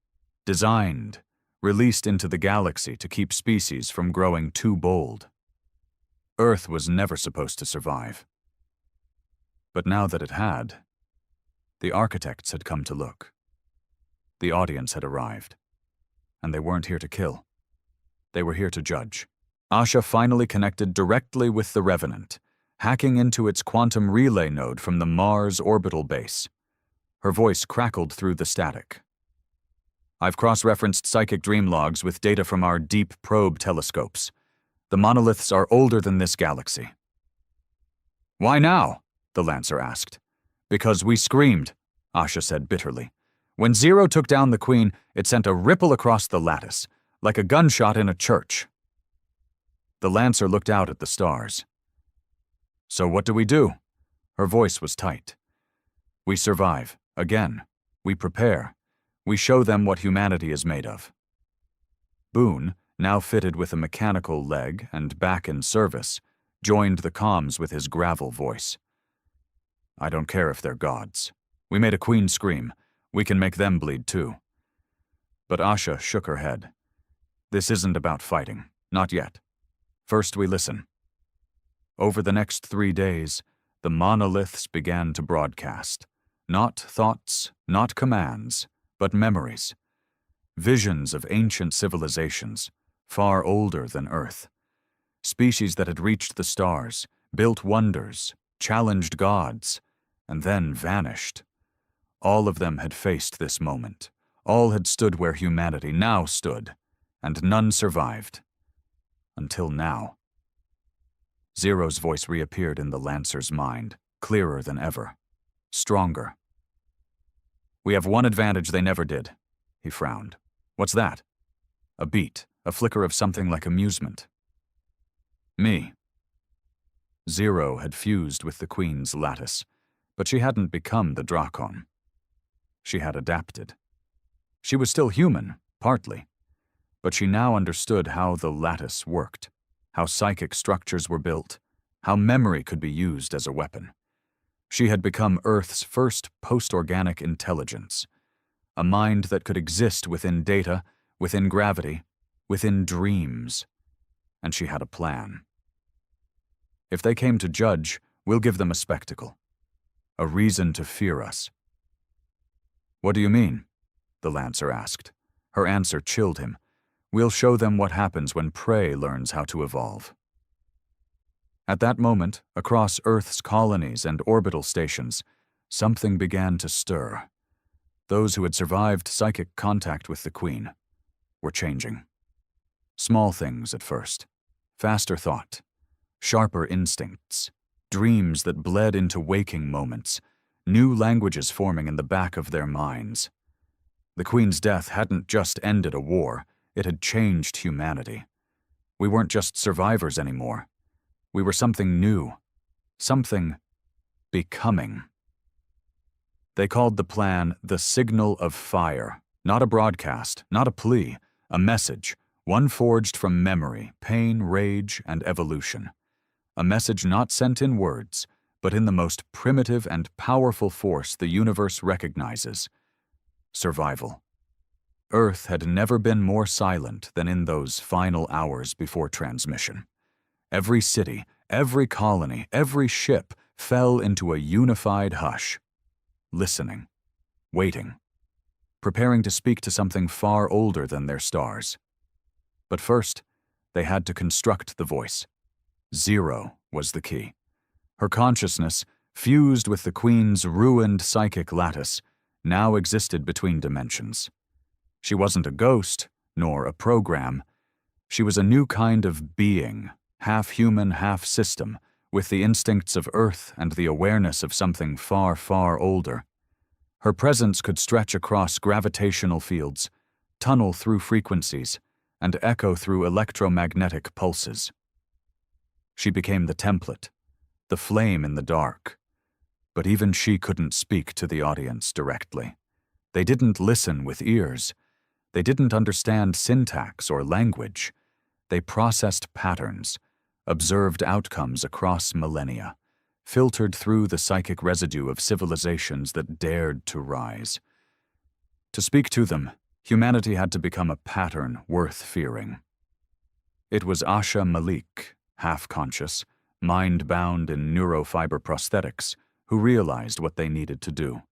designed, released into the galaxy to keep species from growing too bold. Earth was never supposed to survive. But now that it had, the architects had come to look. The audience had arrived, and they weren't here to kill. They were here to judge. Asha finally connected directly with the Revenant, hacking into its quantum relay node from the Mars orbital base. Her voice crackled through the static. I've cross-referenced psychic dream logs with data from our deep probe telescopes. The monoliths are older than this galaxy. Why now? The Lancer asked. Because we screamed, Asha said bitterly. When Zero took down the Queen, it sent a ripple across the lattice, like a gunshot in a church. The Lancer looked out at the stars. So what do we do? Her voice was tight. We survive. Again. We prepare. We show them what humanity is made of. Boone, now fitted with a mechanical leg and back in service, joined the comms with his gravel voice. I don't care if they're gods. We made a Queen scream. We can make them bleed too. But Asha shook her head. This isn't about fighting. Not yet. First we listen. Over the next 3 days, the monoliths began to broadcast. Not thoughts, not commands, but memories. Visions of ancient civilizations, far older than Earth. species that had reached the stars, built wonders, challenged gods, and then vanished. All of them had faced this moment. All had stood where humanity now stood, and none survived. Until now. Zero's voice reappeared in the Lancer's mind, clearer than ever, stronger. "We have one advantage they never did," he frowned. "What's that?" A beat, a flicker of something like amusement. "Me." Zero had fused with the Queen's lattice, but she hadn't become the Drakon. She had adapted. She was still human, partly, but she now understood how the lattice worked, how psychic structures were built, how memory could be used as a weapon. She had become Earth's first post-organic intelligence, a mind that could exist within data, within gravity, within dreams. And she had a plan. "If they came to judge, we'll give them a spectacle, a reason to fear us." "What do you mean?" the Lancer asked. Her answer chilled him. "We'll show them what happens when prey learns how to evolve." At that moment, across Earth's colonies and orbital stations, something began to stir. Those who had survived psychic contact with the Queen were changing. Small things at first, faster thought, sharper instincts, dreams that bled into waking moments, new languages forming in the back of their minds. The Queen's death hadn't just ended a war, it had changed humanity. We weren't just survivors anymore. We were something new, something becoming. They called the plan the Signal of Fire, not a broadcast, not a plea, a message, one forged from memory, pain, rage, and evolution. A message not sent in words, but in the most primitive and powerful force the universe recognizes: survival. Earth had never been more silent than in those final hours before transmission. Every city, every colony, every ship fell into a unified hush, listening, waiting, preparing to speak to something far older than their stars. But first, they had to construct the voice. Zero was the key. Her consciousness, fused with the Queen's ruined psychic lattice, now existed between dimensions. She wasn't a ghost, nor a program. She was a new kind of being, half human, half system, with the instincts of Earth and the awareness of something far, far older. Her presence could stretch across gravitational fields, tunnel through frequencies, and echo through electromagnetic pulses. She became the template, the flame in the dark. But even she couldn't speak to the audience directly. They didn't listen with ears. They didn't understand syntax or language. They processed patterns, observed outcomes across millennia, filtered through the psychic residue of civilizations that dared to rise. To speak to them, humanity had to become a pattern worth fearing. It was Asha Malik, half-conscious, mind-bound in neurofiber prosthetics, who realized what they needed to do.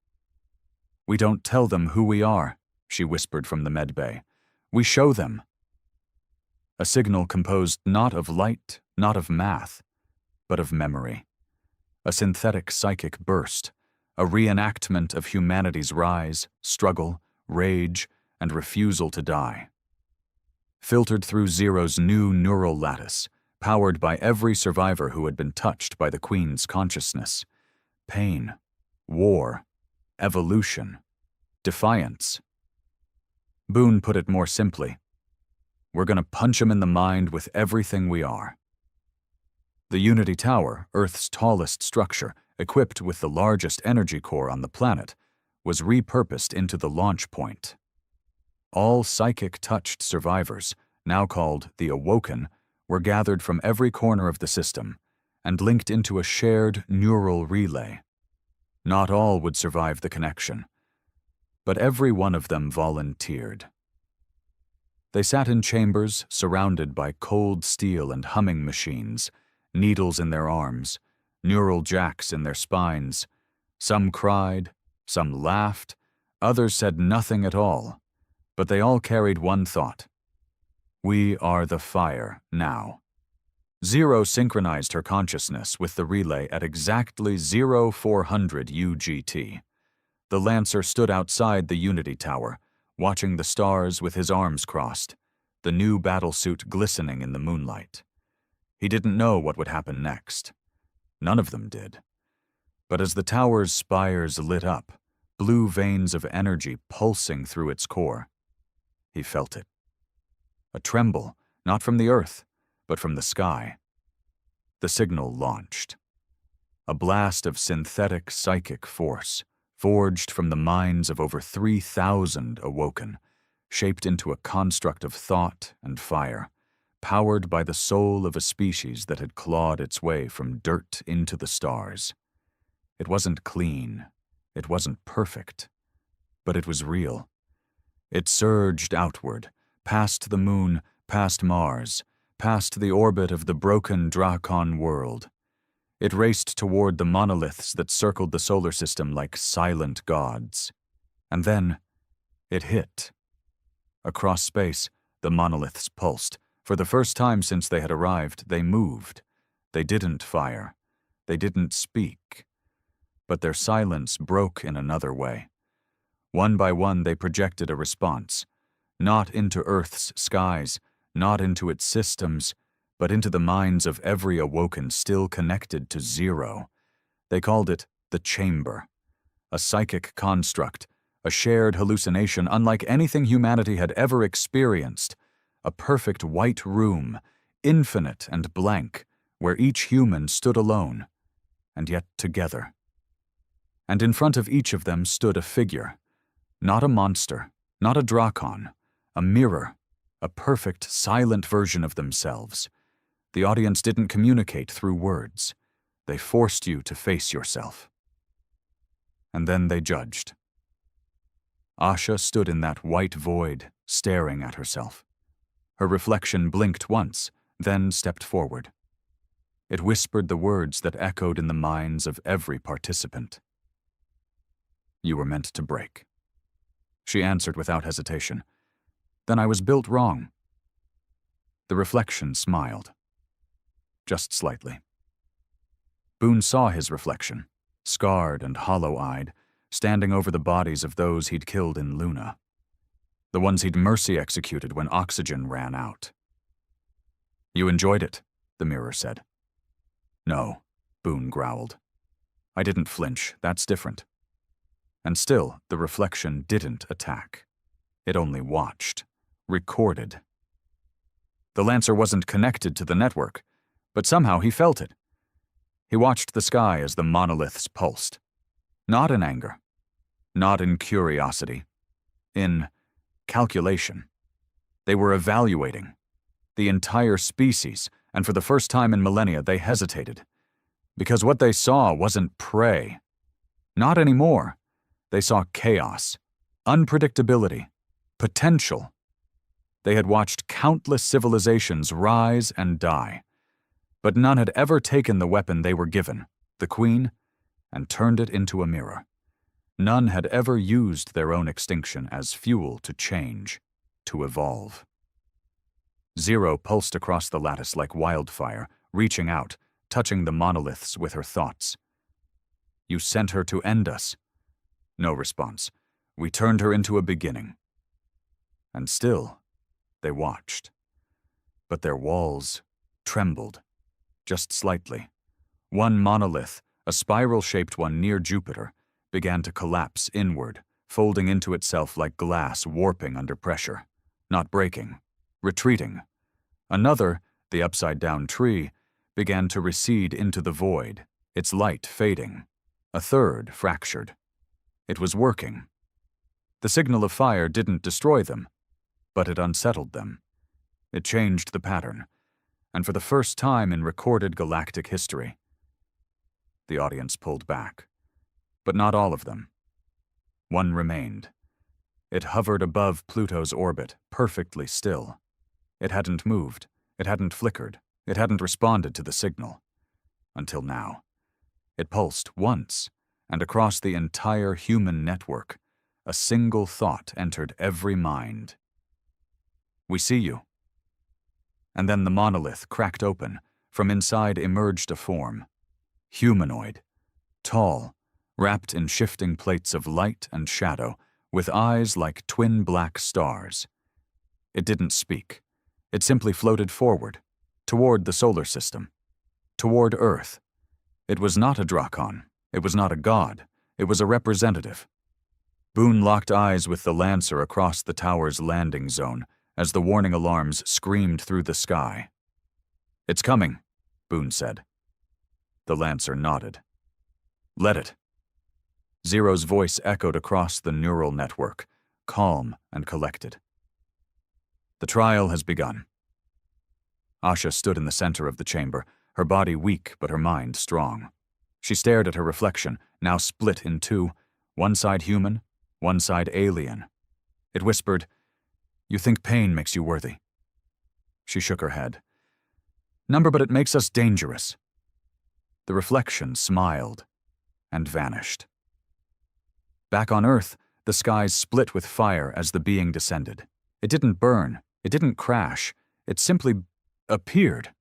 "We don't tell them who we are," she whispered from the medbay. "We show them." A signal composed not of light, not of math, but of memory. A synthetic psychic burst, a reenactment of humanity's rise, struggle, rage, and refusal to die. Filtered through Zero's new neural lattice, powered by every survivor who had been touched by the Queen's consciousness. Pain, war, evolution, defiance. Boone put it more simply: "We're gonna punch 'em in the mind with everything we are." The Unity Tower, Earth's tallest structure, equipped with the largest energy core on the planet, was repurposed into the launch point. All psychic-touched survivors, now called the Awoken, were gathered from every corner of the system and linked into a shared neural relay. Not all would survive the connection, but every one of them volunteered. They sat in chambers surrounded by cold steel and humming machines, needles in their arms, neural jacks in their spines. Some cried, some laughed, others said nothing at all, but they all carried one thought: we are the fire now. Zero synchronized her consciousness with the relay at exactly 0400 UGT. The Lancer stood outside the Unity Tower, watching the stars with his arms crossed, the new battlesuit glistening in the moonlight. He didn't know what would happen next. None of them did. But as the tower's spires lit up, blue veins of energy pulsing through its core, he felt it. A tremble, not from the earth, but from the sky. The signal launched. A blast of synthetic psychic force, forged from the minds of over 3,000 awoken, shaped into a construct of thought and fire, powered by the soul of a species that had clawed its way from dirt into the stars. It wasn't clean, it wasn't perfect, but it was real. It surged outward, past the moon, past Mars, past the orbit of the broken Drakon world. It raced toward the monoliths that circled the solar system like silent gods. And then, it hit. Across space, the monoliths pulsed. For the first time since they had arrived, they moved. They didn't fire. They didn't speak. But their silence broke in another way. One by one, they projected a response. Not into Earth's skies, not into its systems, but into the minds of every awoken still connected to Zero. They called it the Chamber, a psychic construct, a shared hallucination unlike anything humanity had ever experienced, a perfect white room, infinite and blank, where each human stood alone, and yet together. And in front of each of them stood a figure, not a monster, not a Drakon, a mirror, a perfect, silent version of themselves. The audience didn't communicate through words. They forced you to face yourself. And then they judged. Asha stood in that white void, staring at herself. Her reflection blinked once, then stepped forward. It whispered the words that echoed in the minds of every participant. "You were meant to break." She answered without hesitation. "Then I was built wrong." The reflection smiled. Just slightly. Boone saw his reflection, scarred and hollow-eyed, standing over the bodies of those he'd killed in Luna. The ones he'd mercy executed when oxygen ran out. "You enjoyed it," the mirror said. "No," Boone growled. "I didn't flinch, that's different." And still, the reflection didn't attack. It only watched, recorded. The Lancer wasn't connected to the network, but somehow he felt it. He watched the sky as the monoliths pulsed. Not in anger, not in curiosity, in calculation. They were evaluating the entire species, and for the first time in millennia they hesitated. Because what they saw wasn't prey. Not anymore. They saw chaos, unpredictability, potential. They had watched countless civilizations rise and die, but none had ever taken the weapon they were given, the Queen, and turned it into a mirror. None had ever used their own extinction as fuel to change, to evolve. Zero pulsed across the lattice like wildfire, reaching out, touching the monoliths with her thoughts. "You sent her to end us." No response. "We turned her into a beginning." And still, they watched. But their walls trembled, just slightly. One monolith, a spiral-shaped one near Jupiter, began to collapse inward, folding into itself like glass warping under pressure. Not breaking, retreating. Another, the upside-down tree, began to recede into the void, its light fading. A third fractured. It was working. The signal of fire didn't destroy them, but it unsettled them. It changed the pattern, and for the first time in recorded galactic history, the audience pulled back. But not all of them. One remained. It hovered above Pluto's orbit, perfectly still. It hadn't moved, it hadn't flickered, it hadn't responded to the signal. Until now. It pulsed once, and across the entire human network, a single thought entered every mind. "We see you." And then the monolith cracked open, From inside emerged a form. Humanoid. Tall, wrapped in shifting plates of light and shadow, with eyes like twin black stars. It didn't speak. It simply floated forward, toward the solar system, toward Earth. It was not a Drakon. It was not a god. It was a representative. Boone locked eyes with the Lancer across the tower's landing zone as the warning alarms screamed through the sky. "It's coming," Boone said. The Lancer nodded. "Let it." Zero's voice echoed across the neural network, calm and collected. "The trial has begun." Asha stood in the center of the chamber, her body weak but her mind strong. She stared at her reflection, now split in two, one side human, one side alien. It whispered, "You think pain makes you worthy?" She shook her head. "Number, but it makes us dangerous." The reflection smiled and vanished. Back on Earth, the skies split with fire as the being descended. It didn't burn, it didn't crash, it simply appeared.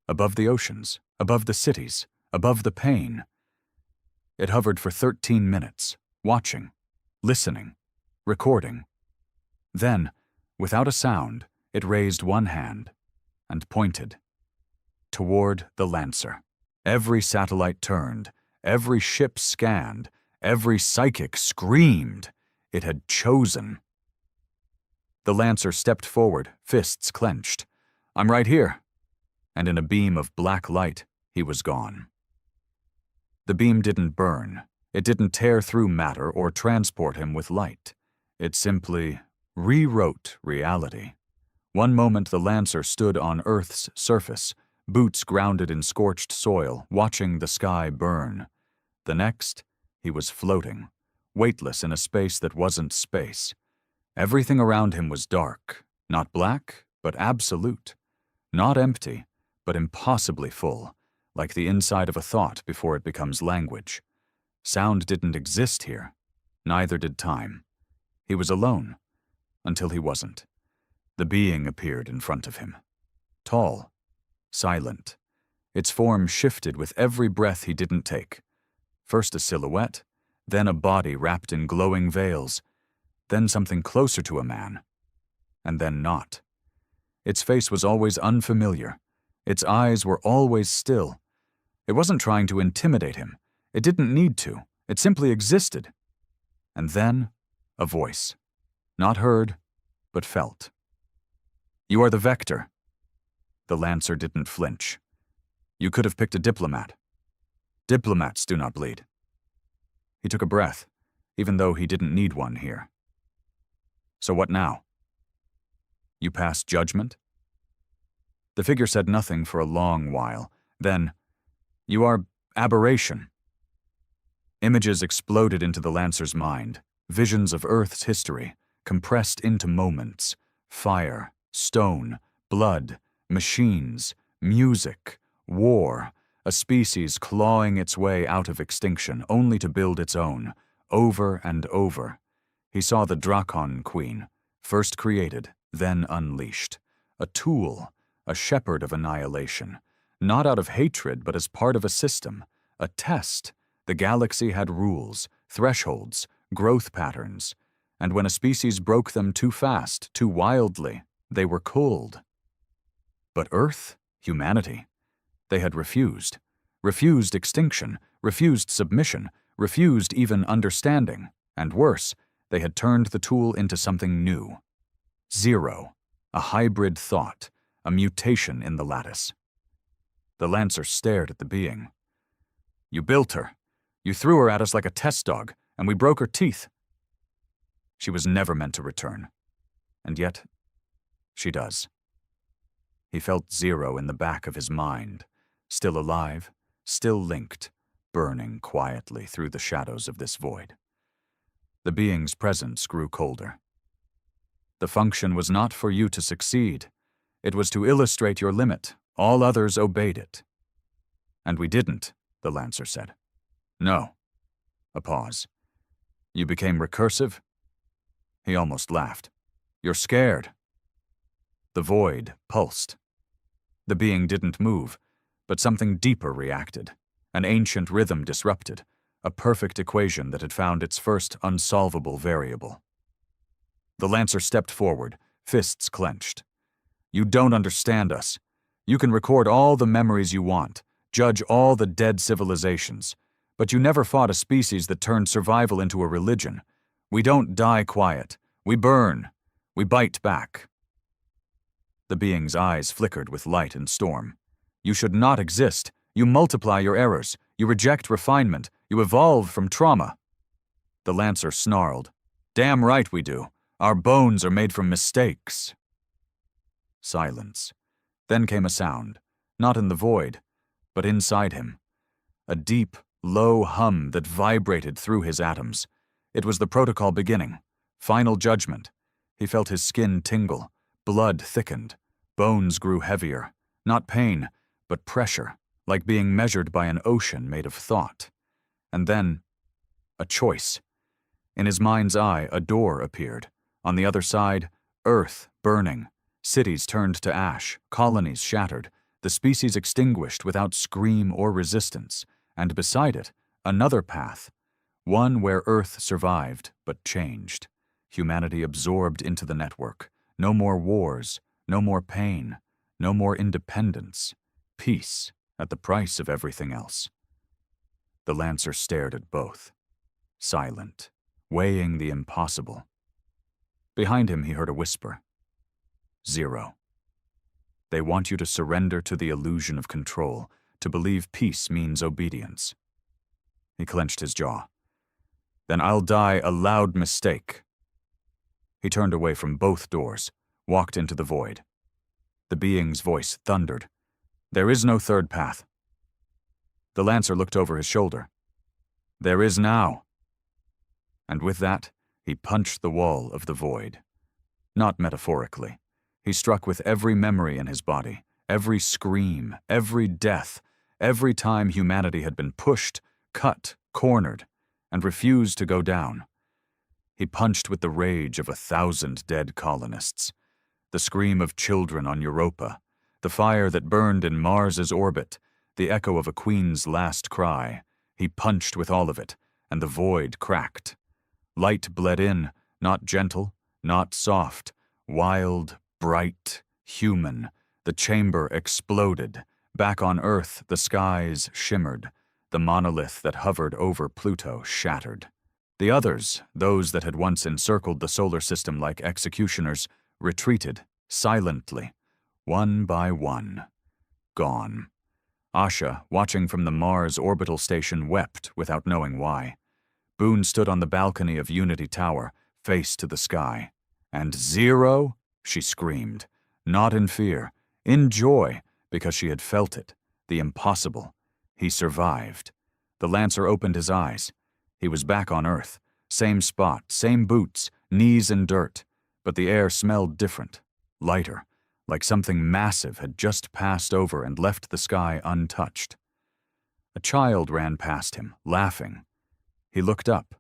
Above the oceans, above the cities, above the pain. It hovered for 13 minutes, watching, listening, recording. Then, without a sound, it raised one hand and pointed toward the Lancer. Every satellite turned, every ship scanned, every psychic screamed. It had chosen. The Lancer stepped forward, fists clenched. "I'm right here." And in a beam of black light, he was gone. The beam didn't burn. It didn't tear through matter or transport him with light. It simply rewrote reality. One moment the Lancer stood on Earth's surface, boots grounded in scorched soil, watching the sky burn. The next, he was floating, weightless in a space that wasn't space. Everything around him was dark, not black, but absolute. Not empty, but impossibly full, like the inside of a thought before it becomes language. Sound didn't exist here. Neither did time. He was alone, until he wasn't. The being appeared in front of him. Tall, silent. Its form shifted with every breath he didn't take. First a silhouette, then a body wrapped in glowing veils, then something closer to a man, and then not. Its face was always unfamiliar. Its eyes were always still. It wasn't trying to intimidate him. It didn't need to. It simply existed. And then, a voice. Not heard, but felt. "You are the Vector." The Lancer didn't flinch. "You could have picked a diplomat. Diplomats do not bleed." He took a breath, even though he didn't need one here. "So what now?" "You pass judgment?" The figure said nothing for a long while. Then, "You are aberration." Images exploded into the Lancer's mind, visions of Earth's history, compressed into moments. Fire, stone, blood, machines, music, war, a species clawing its way out of extinction only to build its own, over and over. He saw the Drakon Queen, first created, then unleashed. A tool, a shepherd of annihilation. Not out of hatred, but as part of a system. A test. The galaxy had rules, thresholds, growth patterns. And when a species broke them too fast, too wildly, they were culled. But Earth, humanity, they had refused. Refused extinction, refused submission, refused even understanding. And worse, they had turned the tool into something new. Zero, a hybrid thought, a mutation in the lattice. The Lancer stared at the being. "You built her. You threw her at us like a test dog, and we broke her teeth. She was never meant to return. And yet, she does." He felt Zero in the back of his mind, still alive, still linked, burning quietly through the shadows of this void. The being's presence grew colder. "The function was not for you to succeed. It was to illustrate your limit. All others obeyed it." "And we didn't," the Lancer said. "No." A pause. "You became recursive?" He almost laughed. "You're scared." The void pulsed. The being didn't move, But something deeper reacted, an ancient rhythm disrupted, a perfect equation that had found its first unsolvable variable. The Lancer stepped forward, fists clenched. "You don't understand us. You can record all the memories you want, judge all the dead civilizations, but you never fought a species that turned survival into a religion. We don't die quiet. We burn. We bite back." The being's eyes flickered with light and storm. "You should not exist. You multiply your errors. You reject refinement. You evolve from trauma." The Lancer snarled. "Damn right we do. Our bones are made from mistakes." Silence. Then came a sound, not in the void, but inside him. A deep, low hum that vibrated through his atoms. It was the protocol beginning. Final judgment. He felt his skin tingle. Blood thickened. Bones grew heavier. Not pain, but pressure, like being measured by an ocean made of thought. And then, a choice. In his mind's eye, a door appeared. On the other side, Earth burning. Cities turned to ash, colonies shattered, the species extinguished without scream or resistance, and beside it, another path. One where Earth survived, but changed. Humanity absorbed into the network. No more wars, no more pain, no more independence. Peace at the price of everything else. The Lancer stared at both, silent, weighing the impossible. Behind him he heard a whisper. "Zero. They want you to surrender to the illusion of control, to believe peace means obedience." He clenched his jaw. "Then I'll die a loud mistake." He turned away from both doors, walked into the void. The being's voice thundered. "There is no third path." The Lancer looked over his shoulder. "There is now." And with that, he punched the wall of the void. Not metaphorically. He struck with every memory in his body, every scream, every death, every time humanity had been pushed, cut, cornered, and refused to go down. He punched with the rage of 1,000 dead colonists, the scream of children on Europa, the fire that burned in Mars's orbit, the echo of a queen's last cry. He punched with all of it, and the void cracked. Light bled in, not gentle, not soft, wild, bright, human. The chamber exploded. Back on Earth, the skies shimmered. The monolith that hovered over Pluto shattered. The others, those that had once encircled the solar system like executioners, retreated, silently, one by one. Gone. Asha, watching from the Mars orbital station, wept without knowing why. Boone stood on the balcony of Unity Tower, face to the sky. "And Zero?" she screamed, not in fear, in joy, because she had felt it, the impossible. He survived. The Lancer opened his eyes. He was back on Earth, same spot, same boots, knees in dirt, but the air smelled different, lighter, like something massive had just passed over and left the sky untouched. A child ran past him, laughing. He looked up.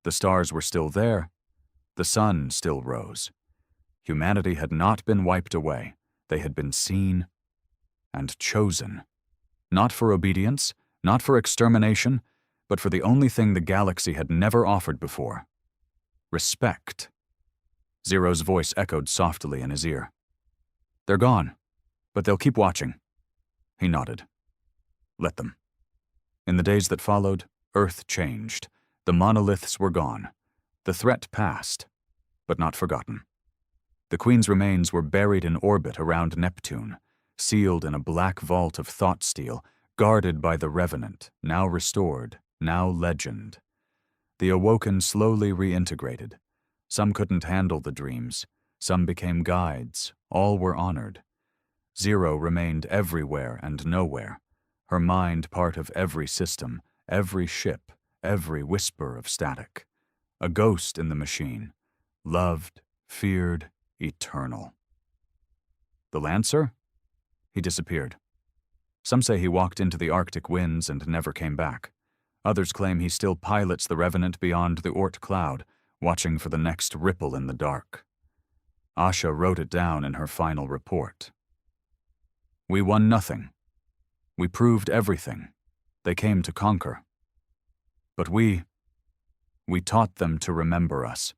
The stars were still there. The sun still rose. Humanity had not been wiped away. They had been seen and chosen. Not for obedience, not for extermination, but for the only thing the galaxy had never offered before. Respect. Zero's voice echoed softly in his ear. "They're gone, but they'll keep watching." He nodded. Let them. In the days that followed, Earth changed. The monoliths were gone. The threat passed, but not forgotten. The Queen's remains were buried in orbit around Neptune, sealed in a black vault of thought steel, guarded by the Revenant, now restored, now legend. The Awoken slowly reintegrated. Some couldn't handle the dreams. Some became guides. All were honored. Zero remained everywhere and nowhere, her mind part of every system, every ship, every whisper of static. A ghost in the machine, loved, feared, eternal. The Lancer? He disappeared. Some say he walked into the Arctic winds and never came back. Others claim he still pilots the Revenant beyond the Oort cloud, watching for the next ripple in the dark. Asha wrote it down in her final report. "We won nothing. We proved everything. They came to conquer. But we taught them to remember us.